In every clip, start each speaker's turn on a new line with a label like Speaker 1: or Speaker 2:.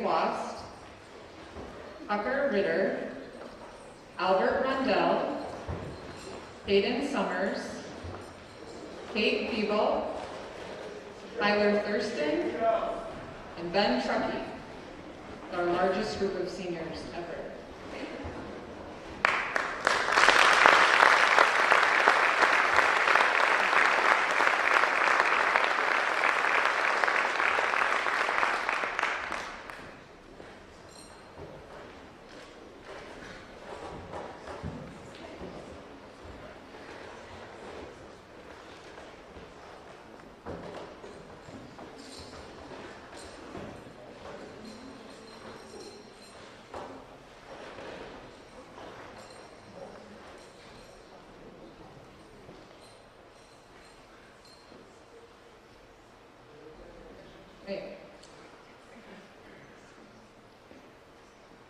Speaker 1: McWast, Tucker Ritter, Albert Rundell, Hayden Summers, Kate Beeble, Tyler Thurston, and Ben Truckee, our largest group of seniors ever.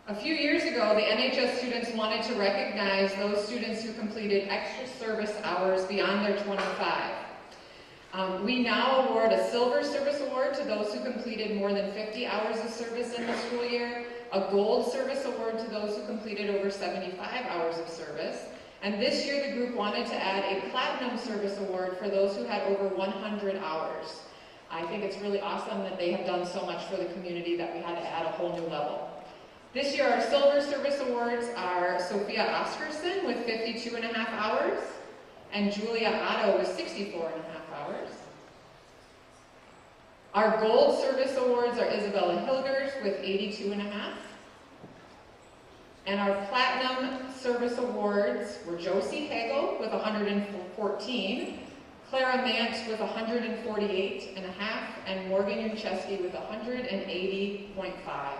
Speaker 1: A few years ago, the NHS students wanted to recognize those students who completed extra service hours beyond their 25. We now award a Silver Service Award to those who completed more than 50 hours of service in the school year, a Gold Service Award to those who completed over 75 hours of service, and this year the group wanted to add a Platinum Service Award for those who had over 100 hours. I think it's really awesome that they have done so much for the community that we had to add a whole new level. This year, our Silver Service Awards are Sophia Oscarson with 52.5 hours, and Julia Otto with 64.5 hours. Our Gold Service Awards are Isabella Hilgers with 82.5. And our Platinum Service Awards were Josie Hagel with 114, Clara Mant with 148.5, and Morgan Yuncheski with 180.5.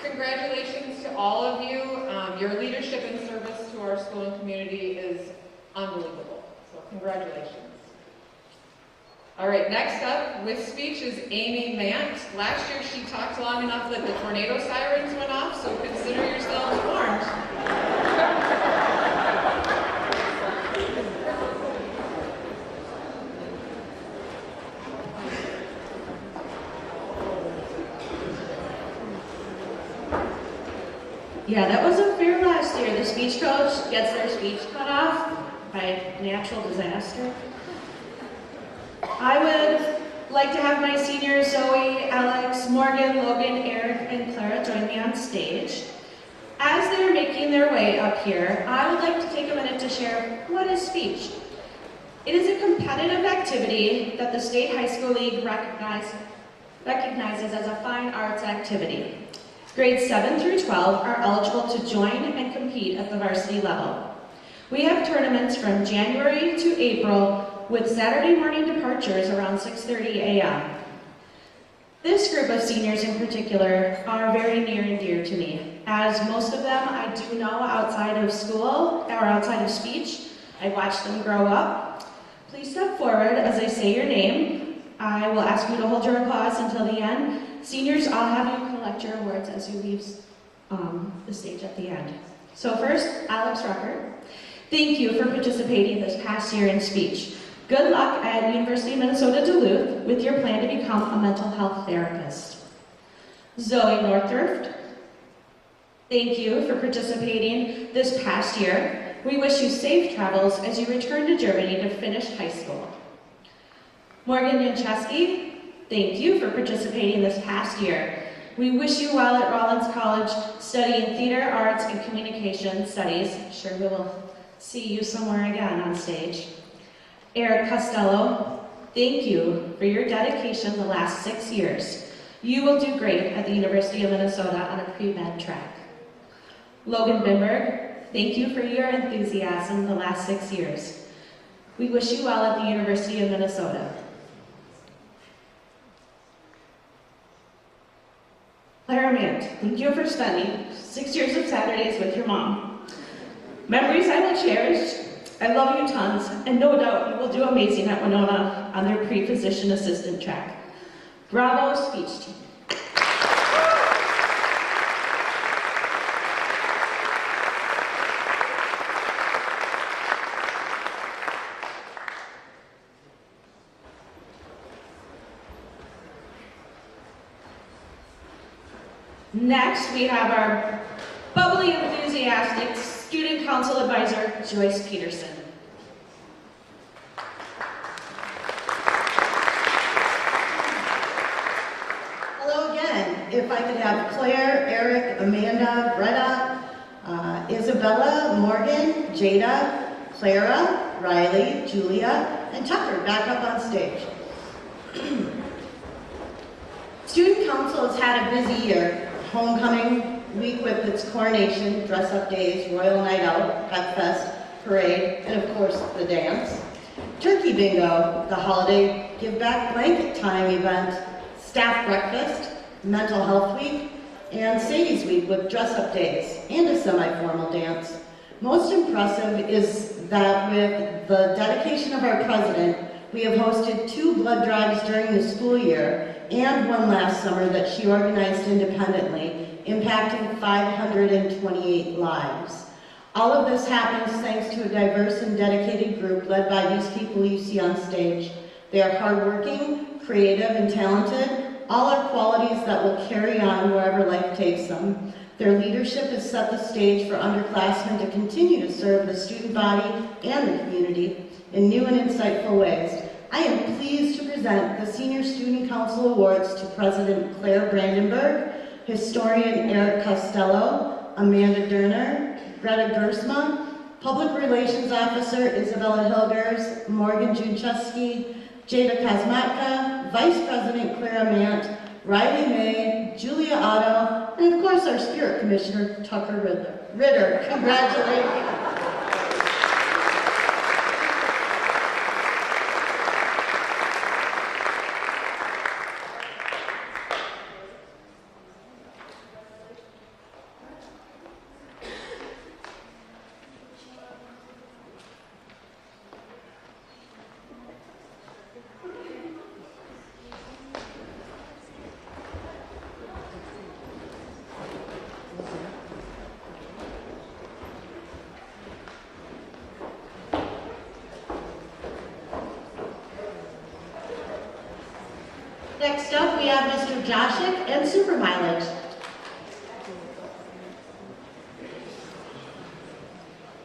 Speaker 1: Congratulations to all of you. Your leadership and service to our school and community is unbelievable. So congratulations. All right, next up with speech is Amy Mant. Last year she talked long enough that the tornado sirens went off, so consider yourselves warned.
Speaker 2: Yeah, that wasn't fair last year. The speech coach gets their speech cut off by natural disaster. I would like to have my seniors Zoe, Alex, Morgan, Logan, Eric, and Clara join me on stage. As they're making their way up here, I would like to take a minute to share what is speech. It is a competitive activity that the State High School League recognizes as a fine arts activity. Grades 7 through 12 are eligible to join and compete at the varsity level. We have tournaments from January to April with Saturday morning departures around 6:30 a.m. This group of seniors in particular are very near and dear to me, as most of them I do know outside of school or outside of speech. I watched them grow up. Please step forward as I say your name. I will ask you to hold your applause until the end. Seniors, I'll have you collect your awards as you leave the stage at the end. So first, Alex Rucker. Thank you for participating this past year in speech. Good luck at University of Minnesota Duluth with your plan to become a mental health therapist. Zoe Northrift. Thank you for participating this past year. We wish you safe travels as you return to Germany to finish high school. Morgan Yuncheski. Thank you for participating this past year. We wish you well at Rollins College studying theater, arts, and communication studies. Sure we will see you somewhere again on stage. Eric Costello, thank you for your dedication the last 6 years. You will do great at the University of Minnesota on a pre-med track. Logan Bimberg, thank you for your enthusiasm the last 6 years. We wish you well at the University of Minnesota. Clara Mant, thank you for spending 6 years of Saturdays with your mom. Memories I will cherish. I love you tons, and no doubt you will do amazing at Winona on their pre-physician assistant track. Bravo, speech team. Next, we have our bubbly, enthusiastic Student Council Advisor, Joyce Peterson.
Speaker 3: Hello again. If I could have Claire, Eric, Amanda, Greta, Isabella, Morgan, Jada, Clara, Riley, Julia, and Tucker back up on stage. Student Council has had a busy year. Homecoming week with its coronation, dress-up days, Royal Night Out, Pep Fest, parade, and of course the dance. Turkey Bingo, the holiday give-back blanket time event, staff breakfast, mental health week, and Sadie's week with dress-up days and a semi-formal dance. Most impressive is that with the dedication of our president, we have hosted 2 blood drives during the school year and one last summer that she organized independently, impacting 528 lives. All of this happens thanks to a diverse and dedicated group led by these people you see on stage. They are hardworking, creative, and talented. All are qualities that will carry on wherever life takes them. Their leadership has set the stage for underclassmen to continue to serve the student body and the community in new and insightful ways. I am pleased to present the Senior Student Council Awards to President Claire Brandenburg, Historian Eric Costello, Amanda Derner, Greta Gersma, Public Relations Officer Isabella Hilgers, Morgan Juncheski, Jada Kazmatka, Vice President Clara Mant, Riley May, Julia Otto, and of course our Spirit Commissioner, Tucker Ritter. Congratulations. Next up, we have Mr. Joshik and Super Mileage.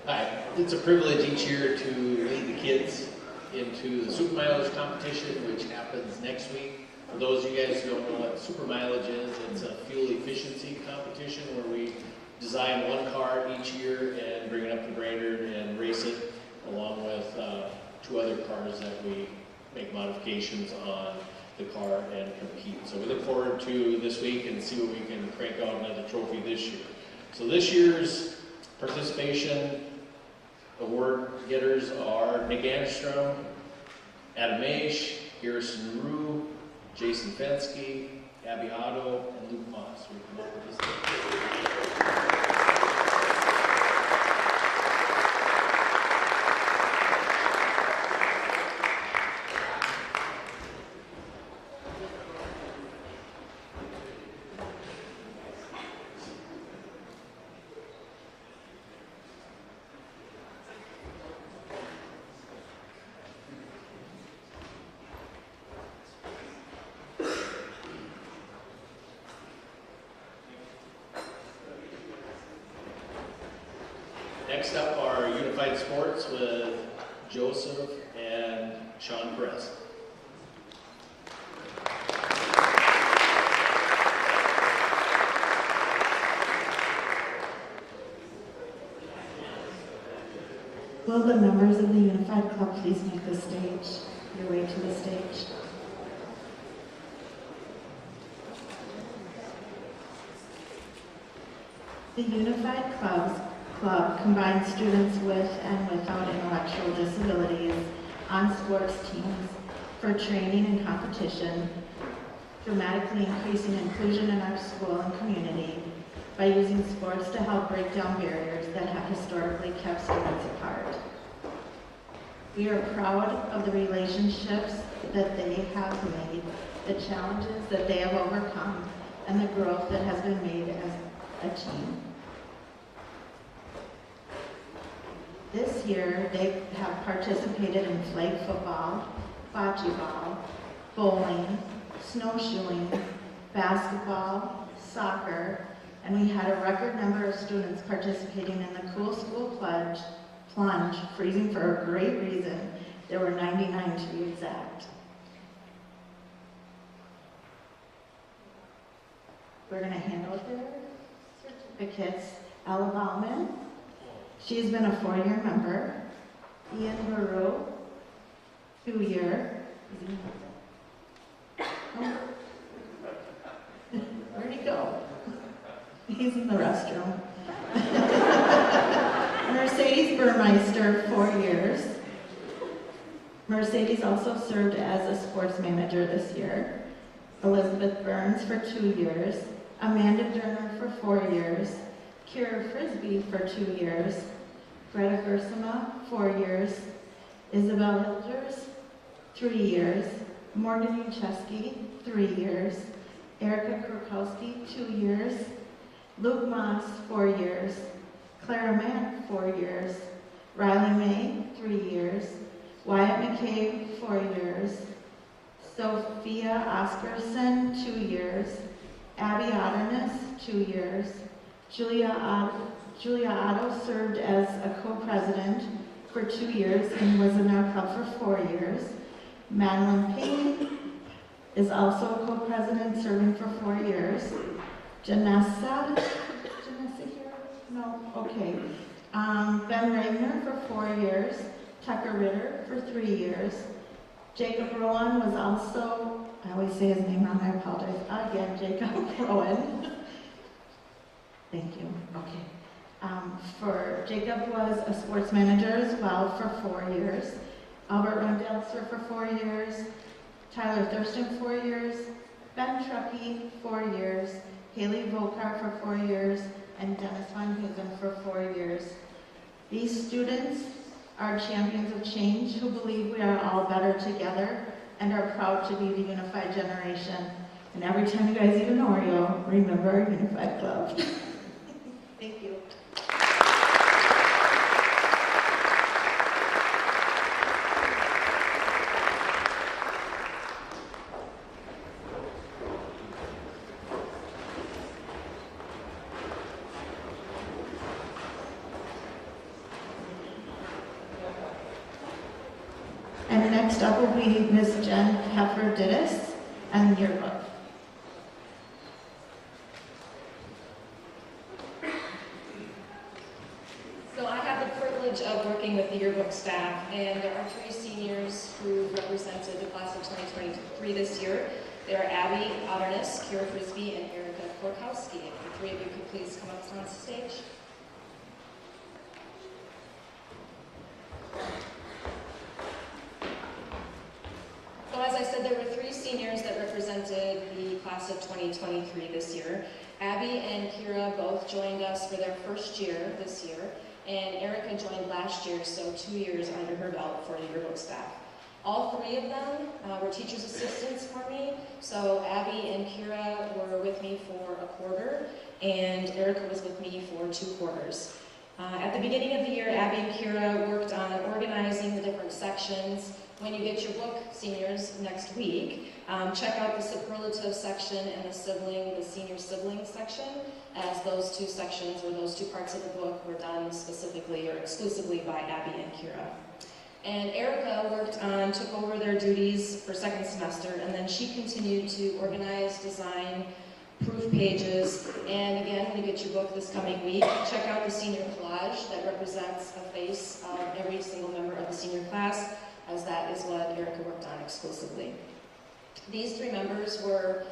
Speaker 4: Hi, it's a privilege each year to lead the kids into the Super Mileage competition, which happens next week. For those of you guys who don't know what Super Mileage is, it's a fuel efficiency competition where we design one car each year and bring it up to Brainerd and race it, along with 2 other cars that we make modifications on the car and compete. So we look forward to this week and see what we can crank out another trophy this year. So this year's participation award getters are Nick Anstrom, Adam Maish, Garrison Rue, Jason Fensky, Abby Otto, and Luke Moss. We come up with this. Next up are Unified Sports with Joseph and Sean Perez.
Speaker 3: Will the members of the Unified Club please make the stage, your way to the stage? The Unified Club combines students with and without intellectual disabilities on sports teams for training and competition, dramatically increasing inclusion in our school and community by using sports to help break down barriers that have historically kept students apart. We are proud of the relationships that they have made, the challenges that they have overcome, and the growth that has been made as a team. This year, they have participated in flag football, bocce ball, bowling, snowshoeing, basketball, soccer, and we had a record number of students participating in the Cool School Plunge, freezing for a great reason. There were 99 to be exact. We're going to hand out their certificates. Ella Bauman, she's been a 4-year member. Ian Baru, 2-year. Oh. Where'd he go? He's in the restroom. Mercedes Burmeister, 4 years. Mercedes also served as a sports manager this year. Elizabeth Burns for 2 years. Amanda Durner for 4 years. Kira Frisbee for 2 years. Greta Gersema, 4 years. Isabel Hilders, 3 years. Morgan Ucheski, 3 years. Erica Krukowski, 2 years. Luke Moss, 4 years. Clara Mann, 4 years. Riley May, 3 years. Wyatt McCabe, 4 years. Sophia Oscarson, 2 years. Abby Otternes, 2 years. Julia Otto served as a co-president for 2 years and was in our club for 4 years. Madeline Payne is also a co-president serving for 4 years. Janessa here? No? Okay. Ben Regner for 4 years. Tucker Ritter for 3 years. Jacob Rowan was also, I always say his name wrong, I apologize. Again, Jacob Rowan. Thank you. Okay. Jacob was a sports manager as well for 4 years. Albert Rundell served for 4 years. Tyler Thurston, 4 years. Ben Truckee, 4 years. Haley Volkar for 4 years. And Dennis Van Huzen for 4 years. These students are champions of change who believe we are all better together and are proud to be the unified generation. And every time you guys eat an Oreo, remember Unified Club. Thank you. And next up will be Ms. Jen Heffer-Dittis and yearbook.
Speaker 5: So I have the privilege of working with the yearbook staff, and there are 3 seniors who represented the class of 2023 this year. They are Abby Otternes, Kira Frisbee, and Erica Korkowski. If the 3 of you could please come up on stage. So as I said, there were 3 seniors that represented the class of 2023 this year. Abby and Kira both joined us for their first year this year, and Erica joined last year, so 2 years under her belt for the yearbook staff. All 3 of them were teacher's assistants for me, so Abby and Kira were with me for a quarter, and Erica was with me for 2 quarters. At the beginning of the year, Abby and Kira worked on organizing the different sections. When you get your book, seniors, next week, check out the superlative section and the senior sibling section, as those 2 sections or those 2 parts of the book were done specifically or exclusively by Abby and Kira. And Erica took over their duties for 2nd semester, and then she continued to organize, design, proof pages, and again, when you get your book this coming week, check out the senior collage that represents a face of every single member of the senior class, as that is what Erica worked on exclusively. These 3 members were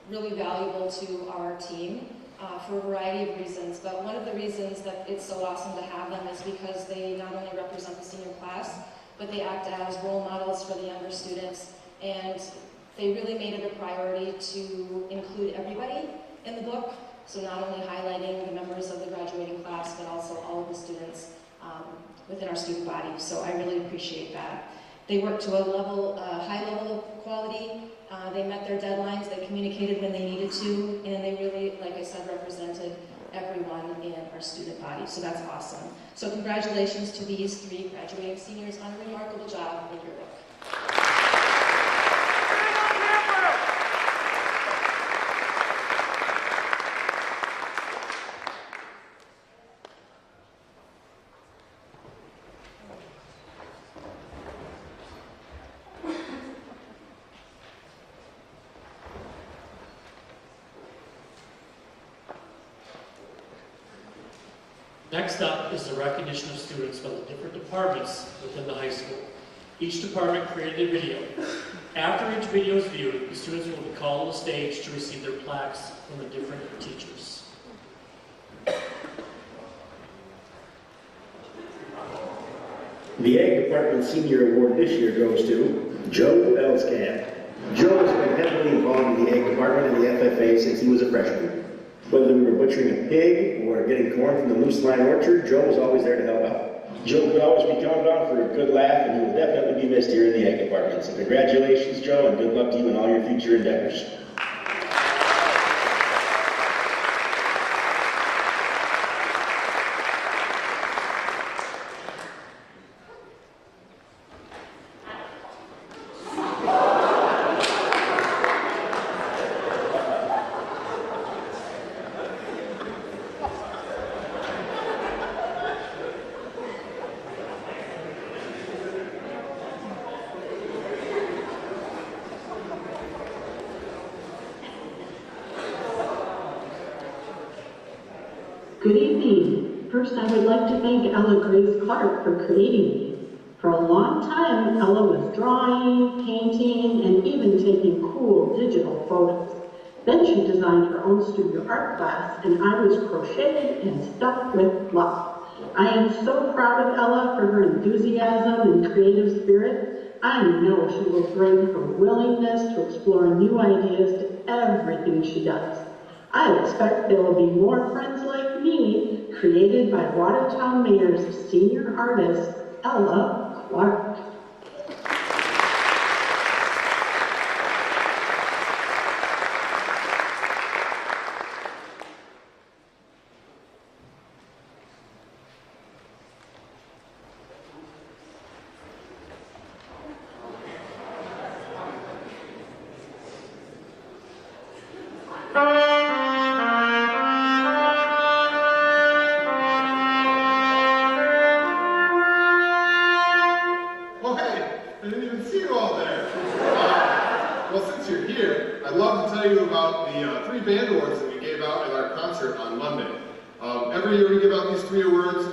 Speaker 5: really valuable to our team for a variety of reasons, but one of the reasons that it's so awesome to have them is because they not only represent the senior class, but they act as role models for the younger students, and they really made it a priority to include everybody in the book, so not only highlighting the members of the graduating class, but also all of the students within our student body, so I really appreciate that. They worked to a high level of quality, they met their deadlines, they communicated when they needed to, and they really, like I said, represented everyone in our student body, so that's awesome. So congratulations to these 3 graduating seniors on a remarkable job in your book.
Speaker 6: Next up is the recognition of students from the different departments within the high school. Each department created a video. After each video is viewed, the students will be called to the stage to receive their plaques from the different teachers.
Speaker 7: The Ag Department Senior Award this year goes to Joe Elskamp. Joe has been heavily involved in the Ag Department and the FFA since he was a freshman. Whether we were butchering a pig or getting corn from the Moose Line Orchard, Joe was always there to help out. Joe could always be counted on for a good laugh, and he will definitely be missed here in the Ag Department. So congratulations, Joe, and good luck to you in all your future endeavors.
Speaker 8: Good evening. First, I would like to thank Ella Grace Clark for creating me. For a long time, Ella was drawing, painting, and even taking cool digital photos. Then she designed her own studio art class, and I was crocheted and stuffed with fluff. I am so proud of Ella for her enthusiasm and creative spirit. I know she will bring her willingness to explore new ideas to everything she does. I expect there will be more friends like me, created by Watertown Mayor's senior artist, Ella Clark.
Speaker 9: Every year we give out these three awards,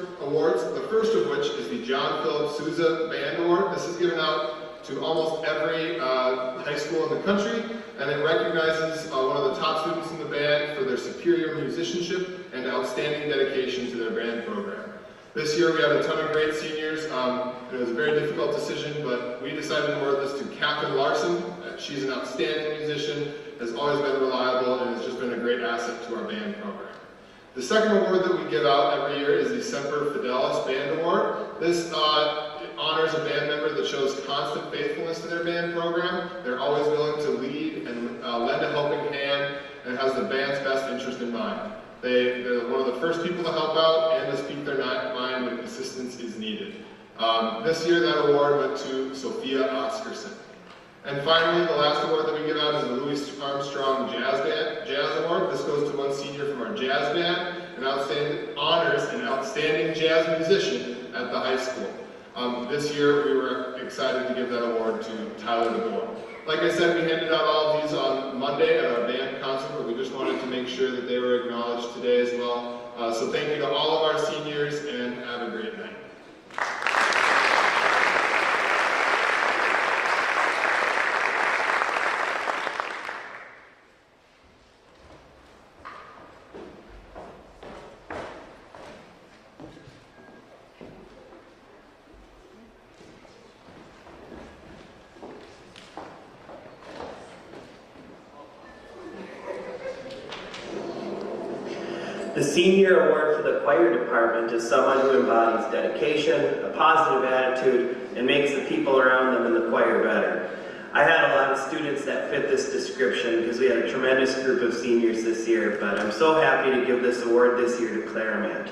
Speaker 9: the first of which is the John Philip Sousa Band Award. This is given out to almost every high school in the country, and it recognizes one of the top students in the band for their superior musicianship and outstanding dedication to their band program. This year we had a ton of great seniors. It was a very difficult decision, but we decided to award this to Catherine Larson. She's an outstanding musician, has always been reliable, and has just been a great asset to our band program. The second award that we give out every year is the Semper Fidelis Band Award. This honors a band member that shows constant faithfulness to their band program. They're always willing to lead and lend a helping hand, and has the band's best interest in mind. They're one of the first people to help out and to speak their mind when assistance is needed. This year that award went to Sophia Oscarson. And finally, the last award that we give out is the Louis Armstrong Jazz Award. This goes to one senior from our jazz band, and honors an outstanding jazz musician at the high school. This year, we were excited to give that award to Tyler DeBoer. Like I said, we handed out all of these on Monday at our band concert, but we just wanted to make sure that they were acknowledged today as well. So thank you to all of our seniors, and have a great night.
Speaker 10: The Senior Award for the Choir Department is someone who embodies dedication, a positive attitude, and makes the people around them in the choir better. I had a lot of students that fit this description because we had a tremendous group of seniors this year, but I'm so happy to give this award this year to Claire Mant.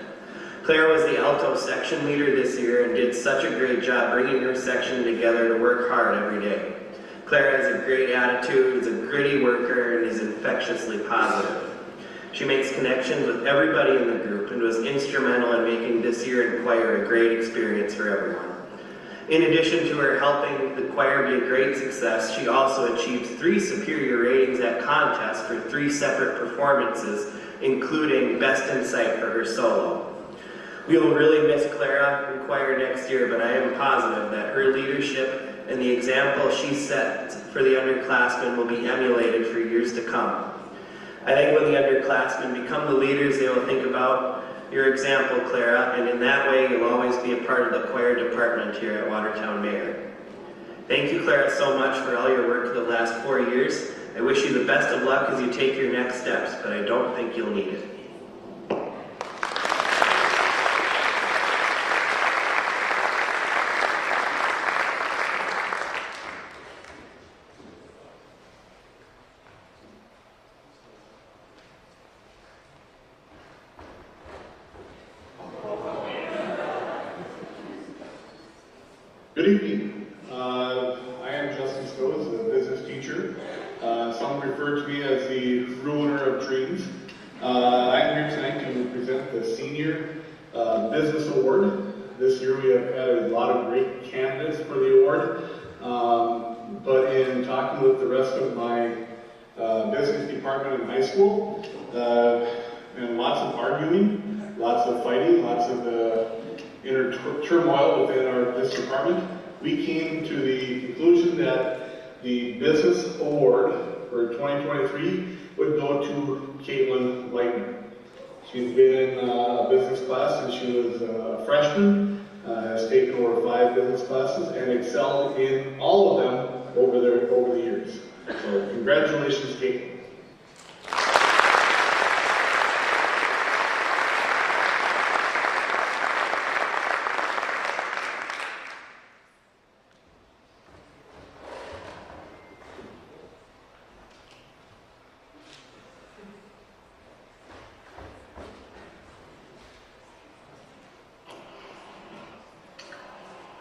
Speaker 10: Claire was the alto section leader this year and did such a great job bringing her section together to work hard every day. Claire has a great attitude, is a gritty worker, and is infectiously positive. She makes connections with everybody in the group and was instrumental in making this year in choir a great experience for everyone. In addition to her helping the choir be a great success, she also achieved 3 superior ratings at contests for 3 separate performances, including Best in Sight for her solo. We will really miss Clara in choir next year, but I am positive that her leadership and the example she set for the underclassmen will be emulated for years to come. I think when the underclassmen become the leaders, they will think about your example, Clara, and in that way you'll always be a part of the choir department here at Watertown Mayor. Thank you, Clara, so much for all your work for the last 4 years. I wish you the best of luck as you take your next steps, but I don't think you'll need it.
Speaker 11: Good evening. I am Justin Stowe, a business teacher. Some refer to me as the ruiner of dreams. I'm here tonight to present the Senior Business Award. This year we have had a lot of great candidates for the award, but in talking with the rest of my business department in high school, and lots of arguing, lots of fighting, lots of inner turmoil within this department, we came to the conclusion that the Business Award for 2023 would go to Caitlin Leitner. She's been in a business class since she was a freshman, has taken over 5 business classes, and excelled in all of them over the years. So congratulations, Caitlin.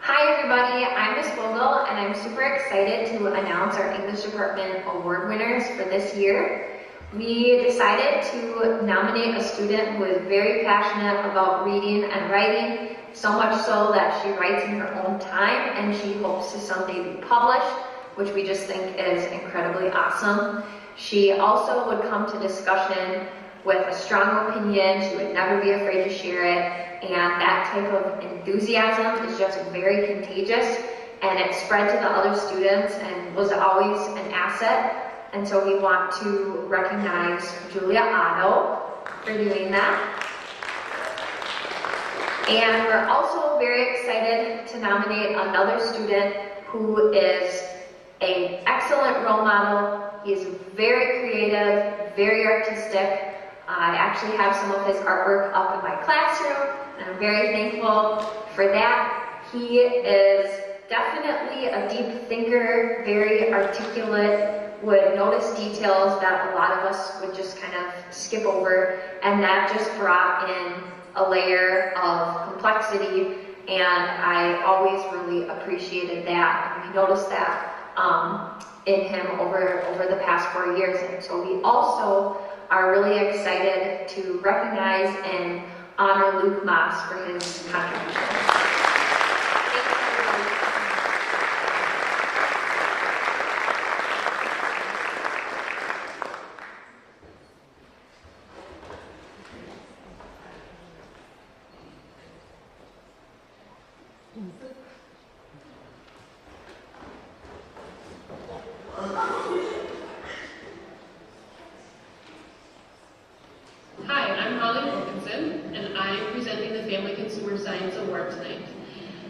Speaker 12: Hi everybody, I'm Miss Vogel and I'm super excited to announce our English Department Award winners for this year. We decided to nominate a student who is very passionate about reading and writing, so much so that she writes in her own time and she hopes to someday be published, which we just think is incredibly awesome. She also would come to discussion with a strong opinion. She would never be afraid to share it. And that type of enthusiasm is just very contagious, and it spread to the other students and was always an asset. And so we want to recognize Julia Otto for doing that. And we're also very excited to nominate another student who is an excellent role model. He is very creative, very artistic. I actually have some of his artwork up in my classroom, and I'm very thankful for that. He is definitely a deep thinker, very articulate, would notice details that a lot of us would just kind of skip over, and that just brought in a layer of complexity, and I always really appreciated that. And we noticed that in him over the past 4 years, and so we also are really excited to recognize and honor Luke Moss for his contribution.
Speaker 13: Hi, I'm Holly Wilkinson, and I'm presenting the Family Consumer Science Award tonight.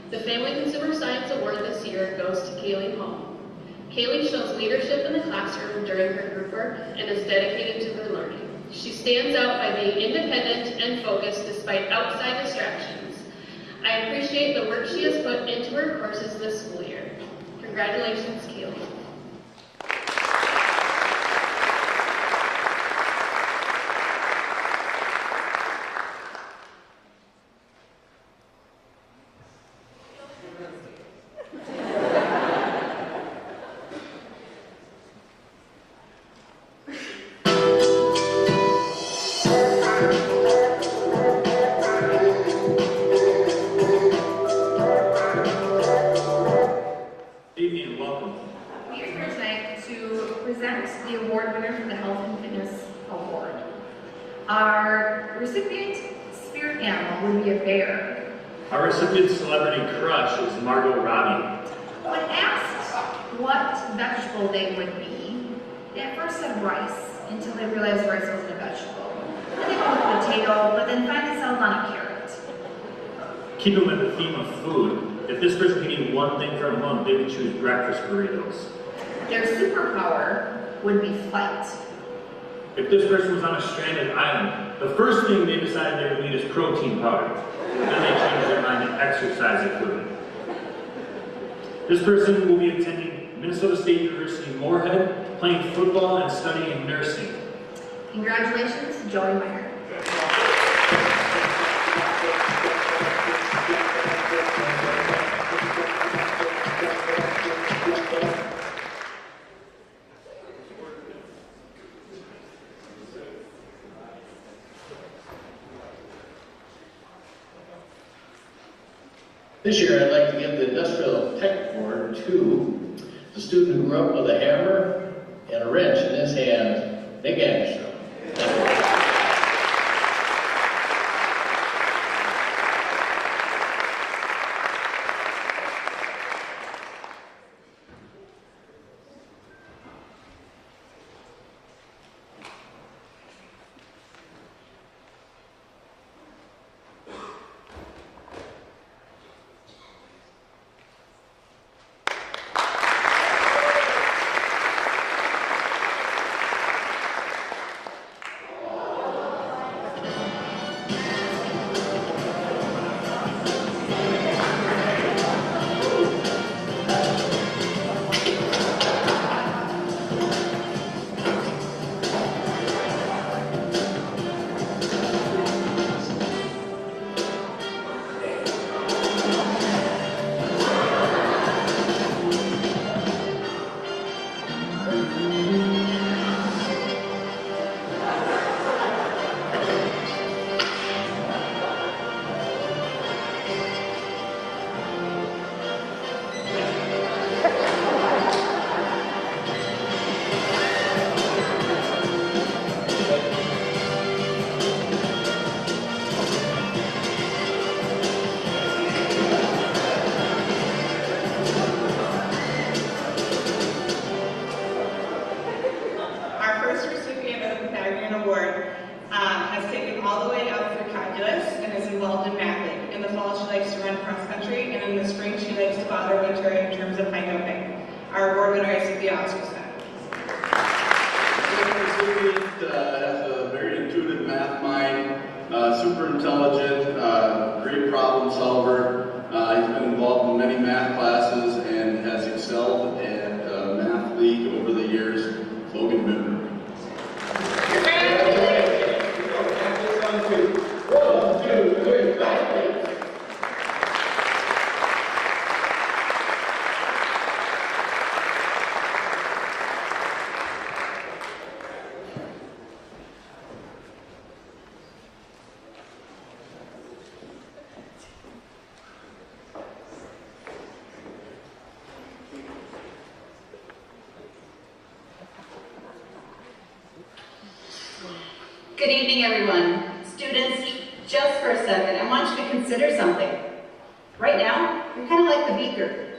Speaker 13: The Family Consumer Science Award this year goes to Kaylee Holm. Kaylee shows leadership in the classroom during her group work and is dedicated to her learning. She stands out by being independent and focused despite outside distractions. I appreciate the work she has put into her courses this school year. Congratulations, Kaylee.
Speaker 14: spirit animal would be a bear.
Speaker 6: Our recipient celebrity crush is Margot Robbie.
Speaker 14: When asked what vegetable they would be, they at first said rice, until they realized rice wasn't a vegetable. Then they went with potato, but then finally settled on a carrot.
Speaker 6: Keep them in the theme of food. If this person could eat one thing for a month, they would choose breakfast burritos.
Speaker 14: Their superpower would be flight.
Speaker 6: If this person was on a stranded island, the first thing they decided they would need is protein powder. Then they changed their mind to exercise equipment. This person will be attending Minnesota State University Moorhead, playing football and studying nursing.
Speaker 14: Congratulations, Joey Meyer.
Speaker 4: This year, I'd like to give the Industrial Tech Award to the student who grew up with a hammer and a wrench in his hand, Nick Angstrom.
Speaker 15: Good evening, everyone. Students, just for a second, I want you to consider something. Right now, you're kind of like the beaker.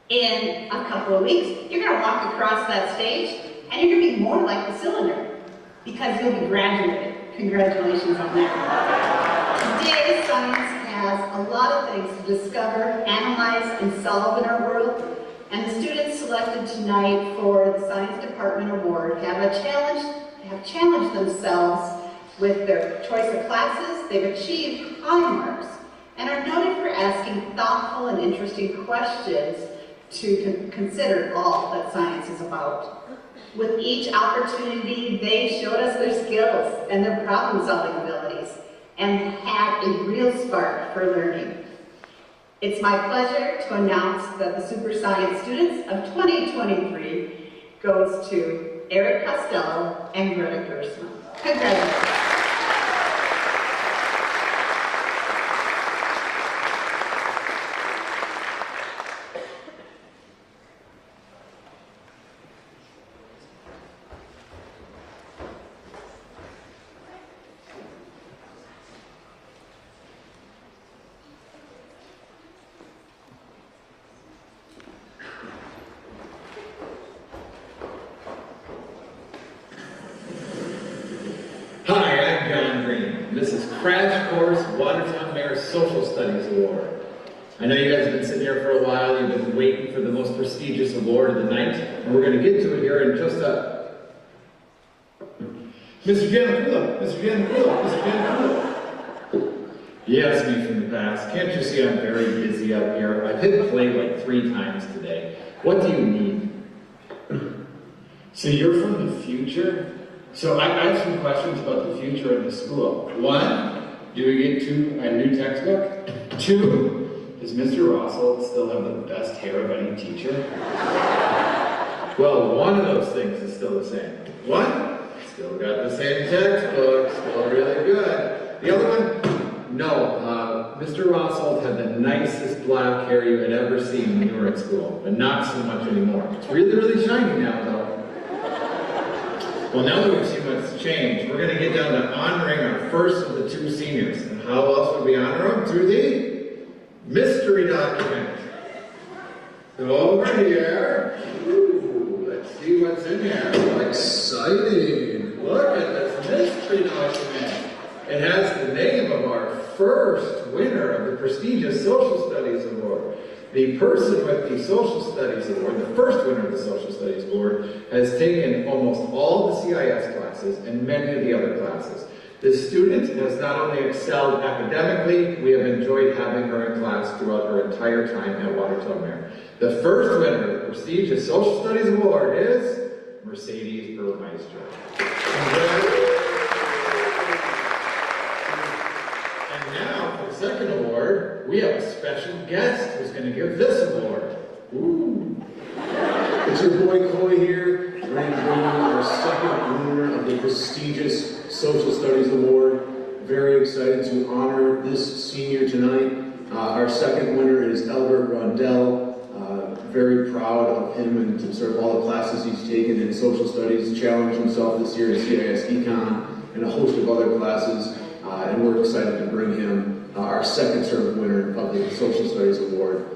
Speaker 15: In a couple of weeks, you're going to walk across that stage, and you're going to be more like the cylinder, because you'll be graduated. Congratulations on that. Today, science has a lot of things to discover, analyze, and solve in our world, and the students selected tonight for the Science Department Award have challenged themselves with their choice of classes. They've achieved high marks and are noted for asking thoughtful and interesting questions to consider all that science is about. With each opportunity, they showed us their skills and their problem-solving abilities and had a real spark for learning. It's my pleasure to announce that the Super Science students of 2023 goes to Eric Costello and Greta Gersman. Congratulations.
Speaker 16: Crash Course Watertown Mayor Social Studies Award. I know you guys have been sitting here for a while, you've been waiting for the most prestigious award of the night, and we're going to get to it here in just a... Mr. Giannaculo, Mr. Giannaculo, Mr. Giannaculo. Yes, me from the past. Can't you see I'm very busy up here? I've hit play like 3 times today. What do you need? So you're from the future? So I have some questions about the future of the school. 1, do we get a new textbook? 2, does Mr. Rossel still have the best hair of any teacher? Well, one of those things is still the same. 1, still got the same textbook, still really good. The other one, no. Mr. Rossel had the nicest black hair you had ever seen when you were at school, but not so much anymore. It's really, really shiny now, though. Well, now that we've seen what's changed, we're going to get down to honoring our first of the 2 seniors. And how else would we honor them? Through the mystery document. So over here, ooh, let's see what's in here. How exciting. Look at this mystery document. It has the name of our first winner of the prestigious Social Studies Award. The person with the Social Studies Award, the first winner of the Social Studies Award, has taken almost all the CIS classes and many of the other classes. This student has not only excelled academically, we have enjoyed having her in class throughout her entire time at Watertown Mayor. The first winner of the prestigious Social Studies Award is Mercedes Burmeister. And now, for the second award, we have a special guest who's going to give this award. Ooh.
Speaker 7: It's your boy Coy here, ready to bring you our second winner of the prestigious Social Studies Award. Very excited to honor this senior tonight. Our second winner is Albert Rondell. Very proud of him and sort of all the classes he's taken in social studies, challenged himself this year in CIS Econ and a host of other classes. And we're excited to bring him our second sort of winner of the Social Studies Award.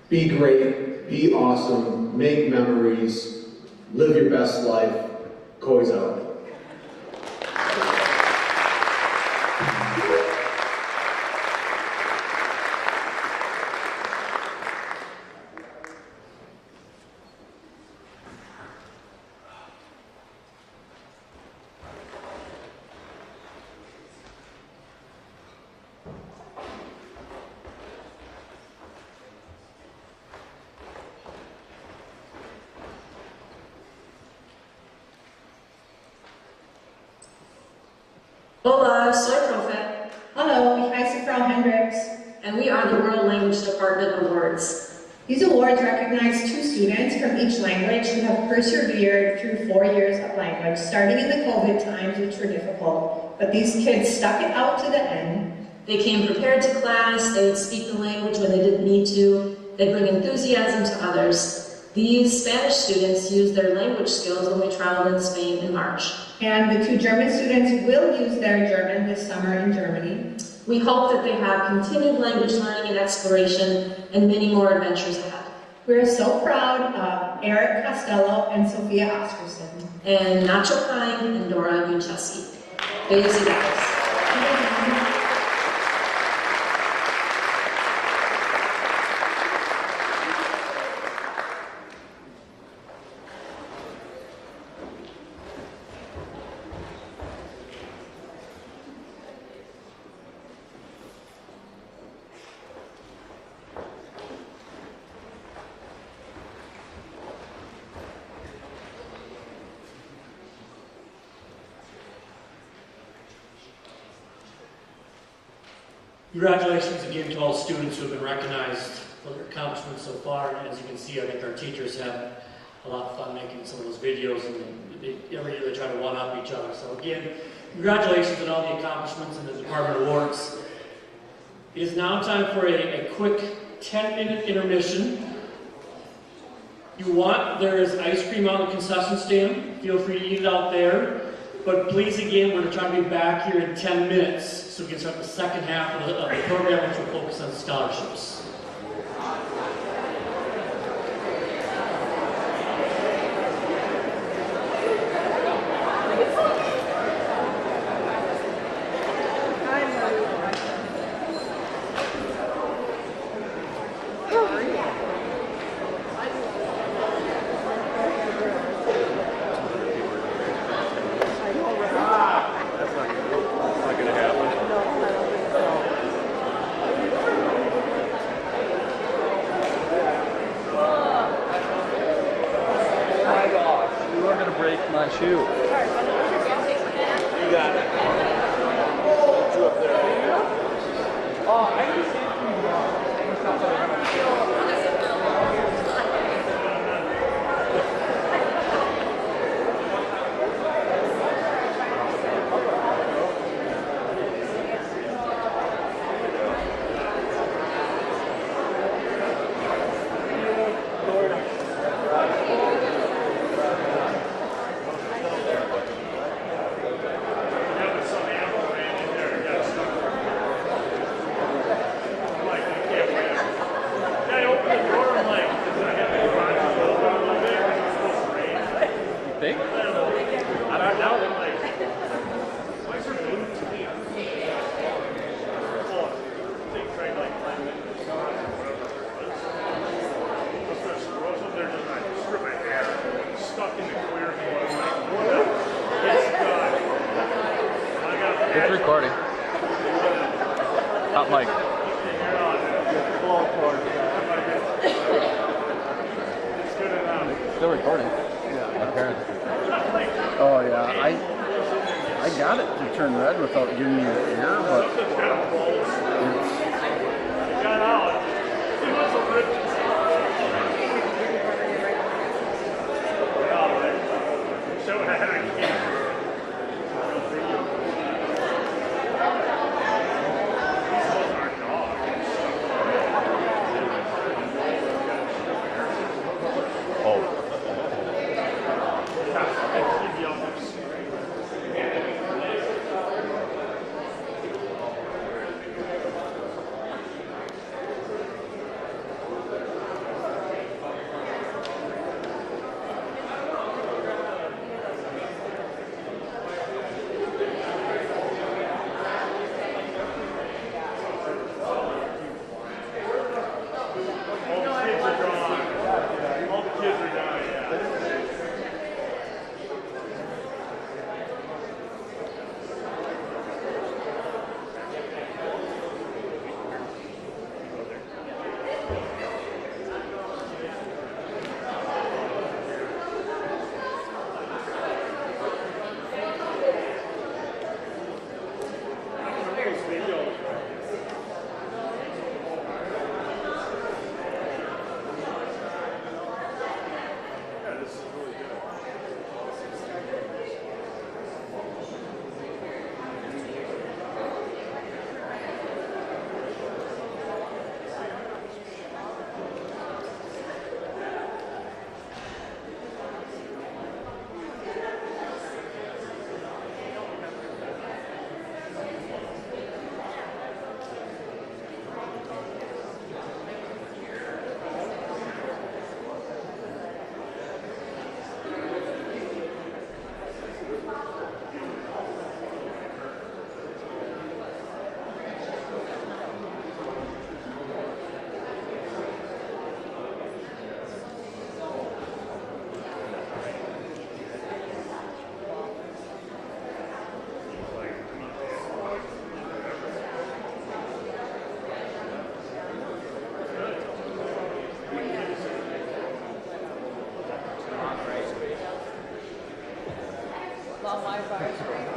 Speaker 7: Be great, be awesome, make memories, live your best life. Coy's out.
Speaker 17: Hola, soy Profe.
Speaker 2: Hello, ich heiße Frau Hendricks.
Speaker 17: And we are the World Language Department Awards.
Speaker 2: These awards recognize 2 students from each language who have persevered through 4 years of language, starting in the COVID times, which were difficult. But these kids stuck it out to the end.
Speaker 17: They came prepared to class, they would speak the language when they didn't need to, they'd bring enthusiasm to others. These Spanish students used their language skills when we traveled in Spain in March.
Speaker 2: And the 2 German students will use their German this summer in Germany.
Speaker 17: We hope that they have continued language learning and exploration and many more adventures ahead.
Speaker 2: We're so proud of Eric Costello and Sophia Oscarson.
Speaker 17: And Nacho Pine and Dora Vincenzi. Felicidades.
Speaker 6: Congratulations again to all students who have been recognized for their accomplishments so far. And as you can see, I think our teachers have a lot of fun making some of those videos, and every year they try to one-up each other. So again, congratulations on all the accomplishments and the department awards. It is now time for a quick 10-minute intermission. There is ice cream on the concession stand. Feel free to eat it out there. But please, again, we're going to try to be back here in 10 minutes so we can start the second half of the program, which will focus on scholarships.
Speaker 2: Hi,
Speaker 18: Come on, shoot. You got it. You up there. Oh, I can see
Speaker 19: It's recording. Hot mic. Still recording. Yeah. Apparently. Oh yeah, I got it to turn red without giving you an ear, but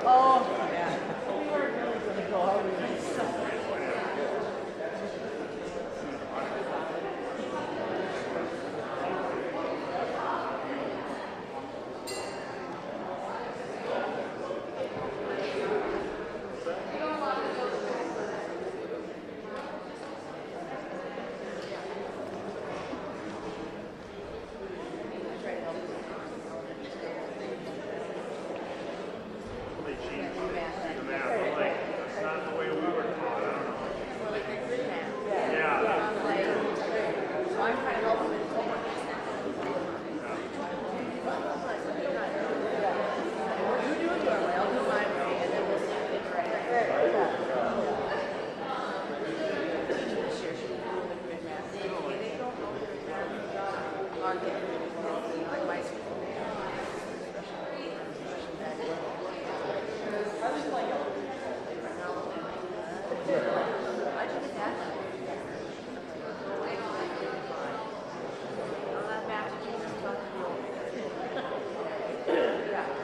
Speaker 20: Oh, yeah. We were really going to go out. Yeah.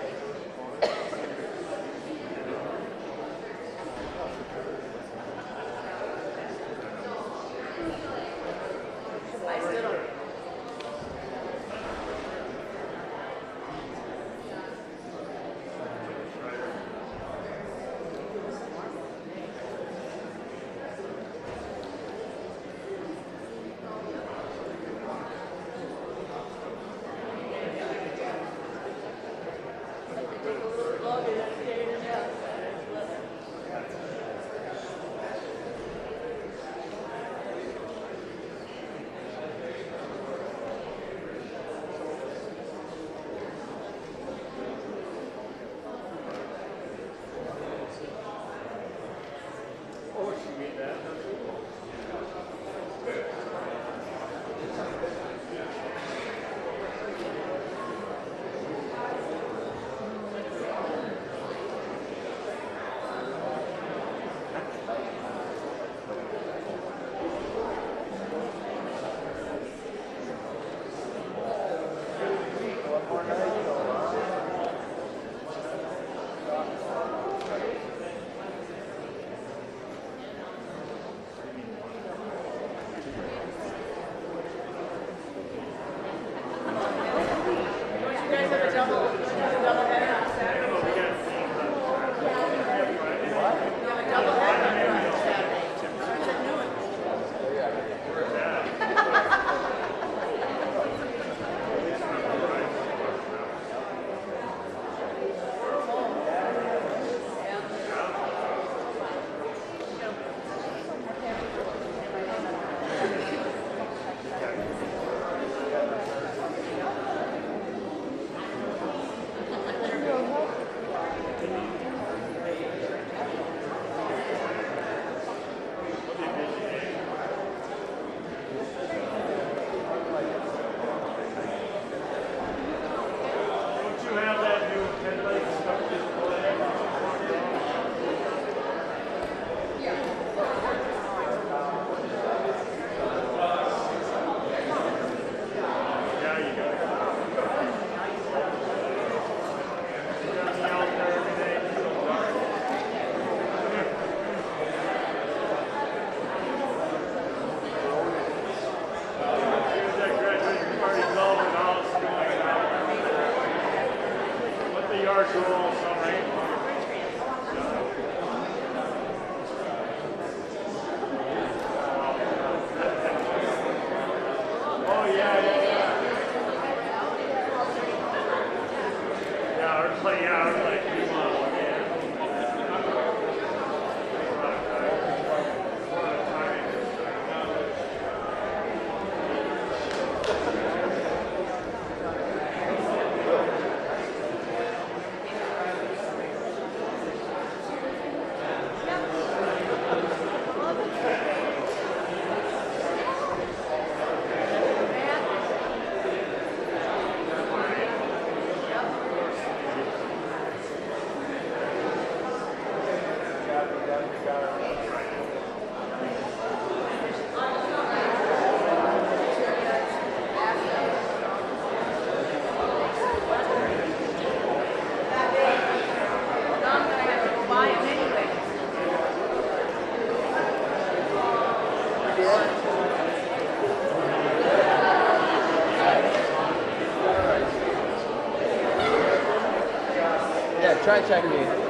Speaker 19: Yeah, try checking me.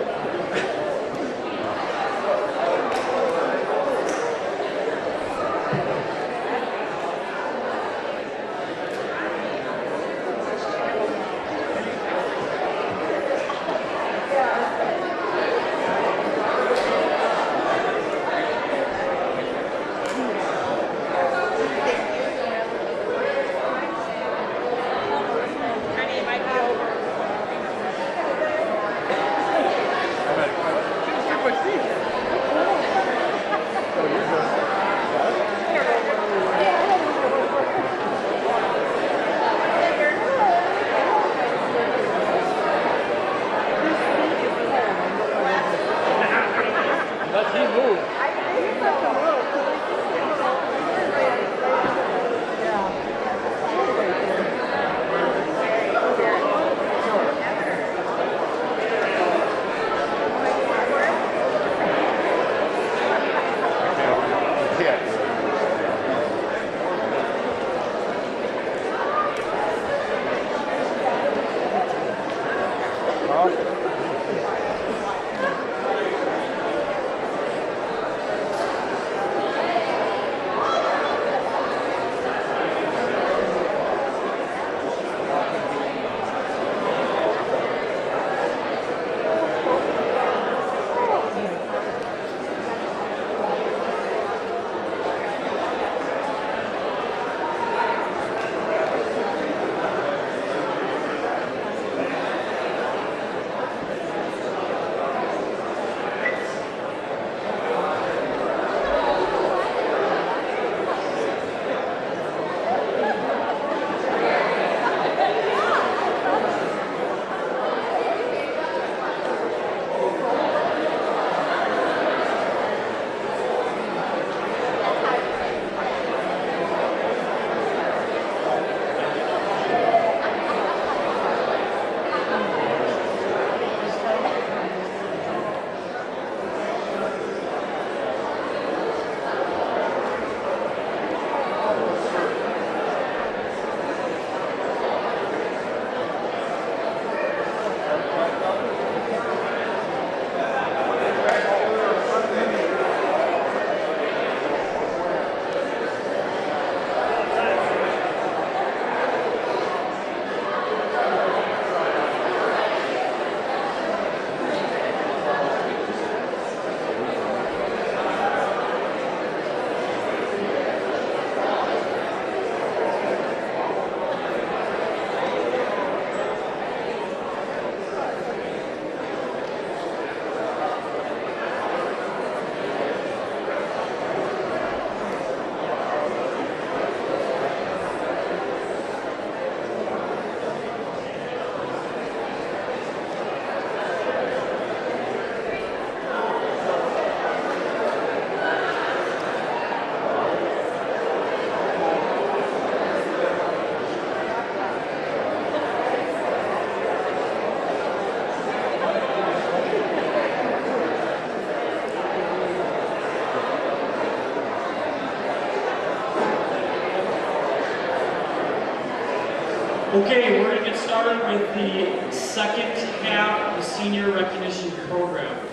Speaker 6: Okay, we're going to get started with the second half of the Senior Recognition Program.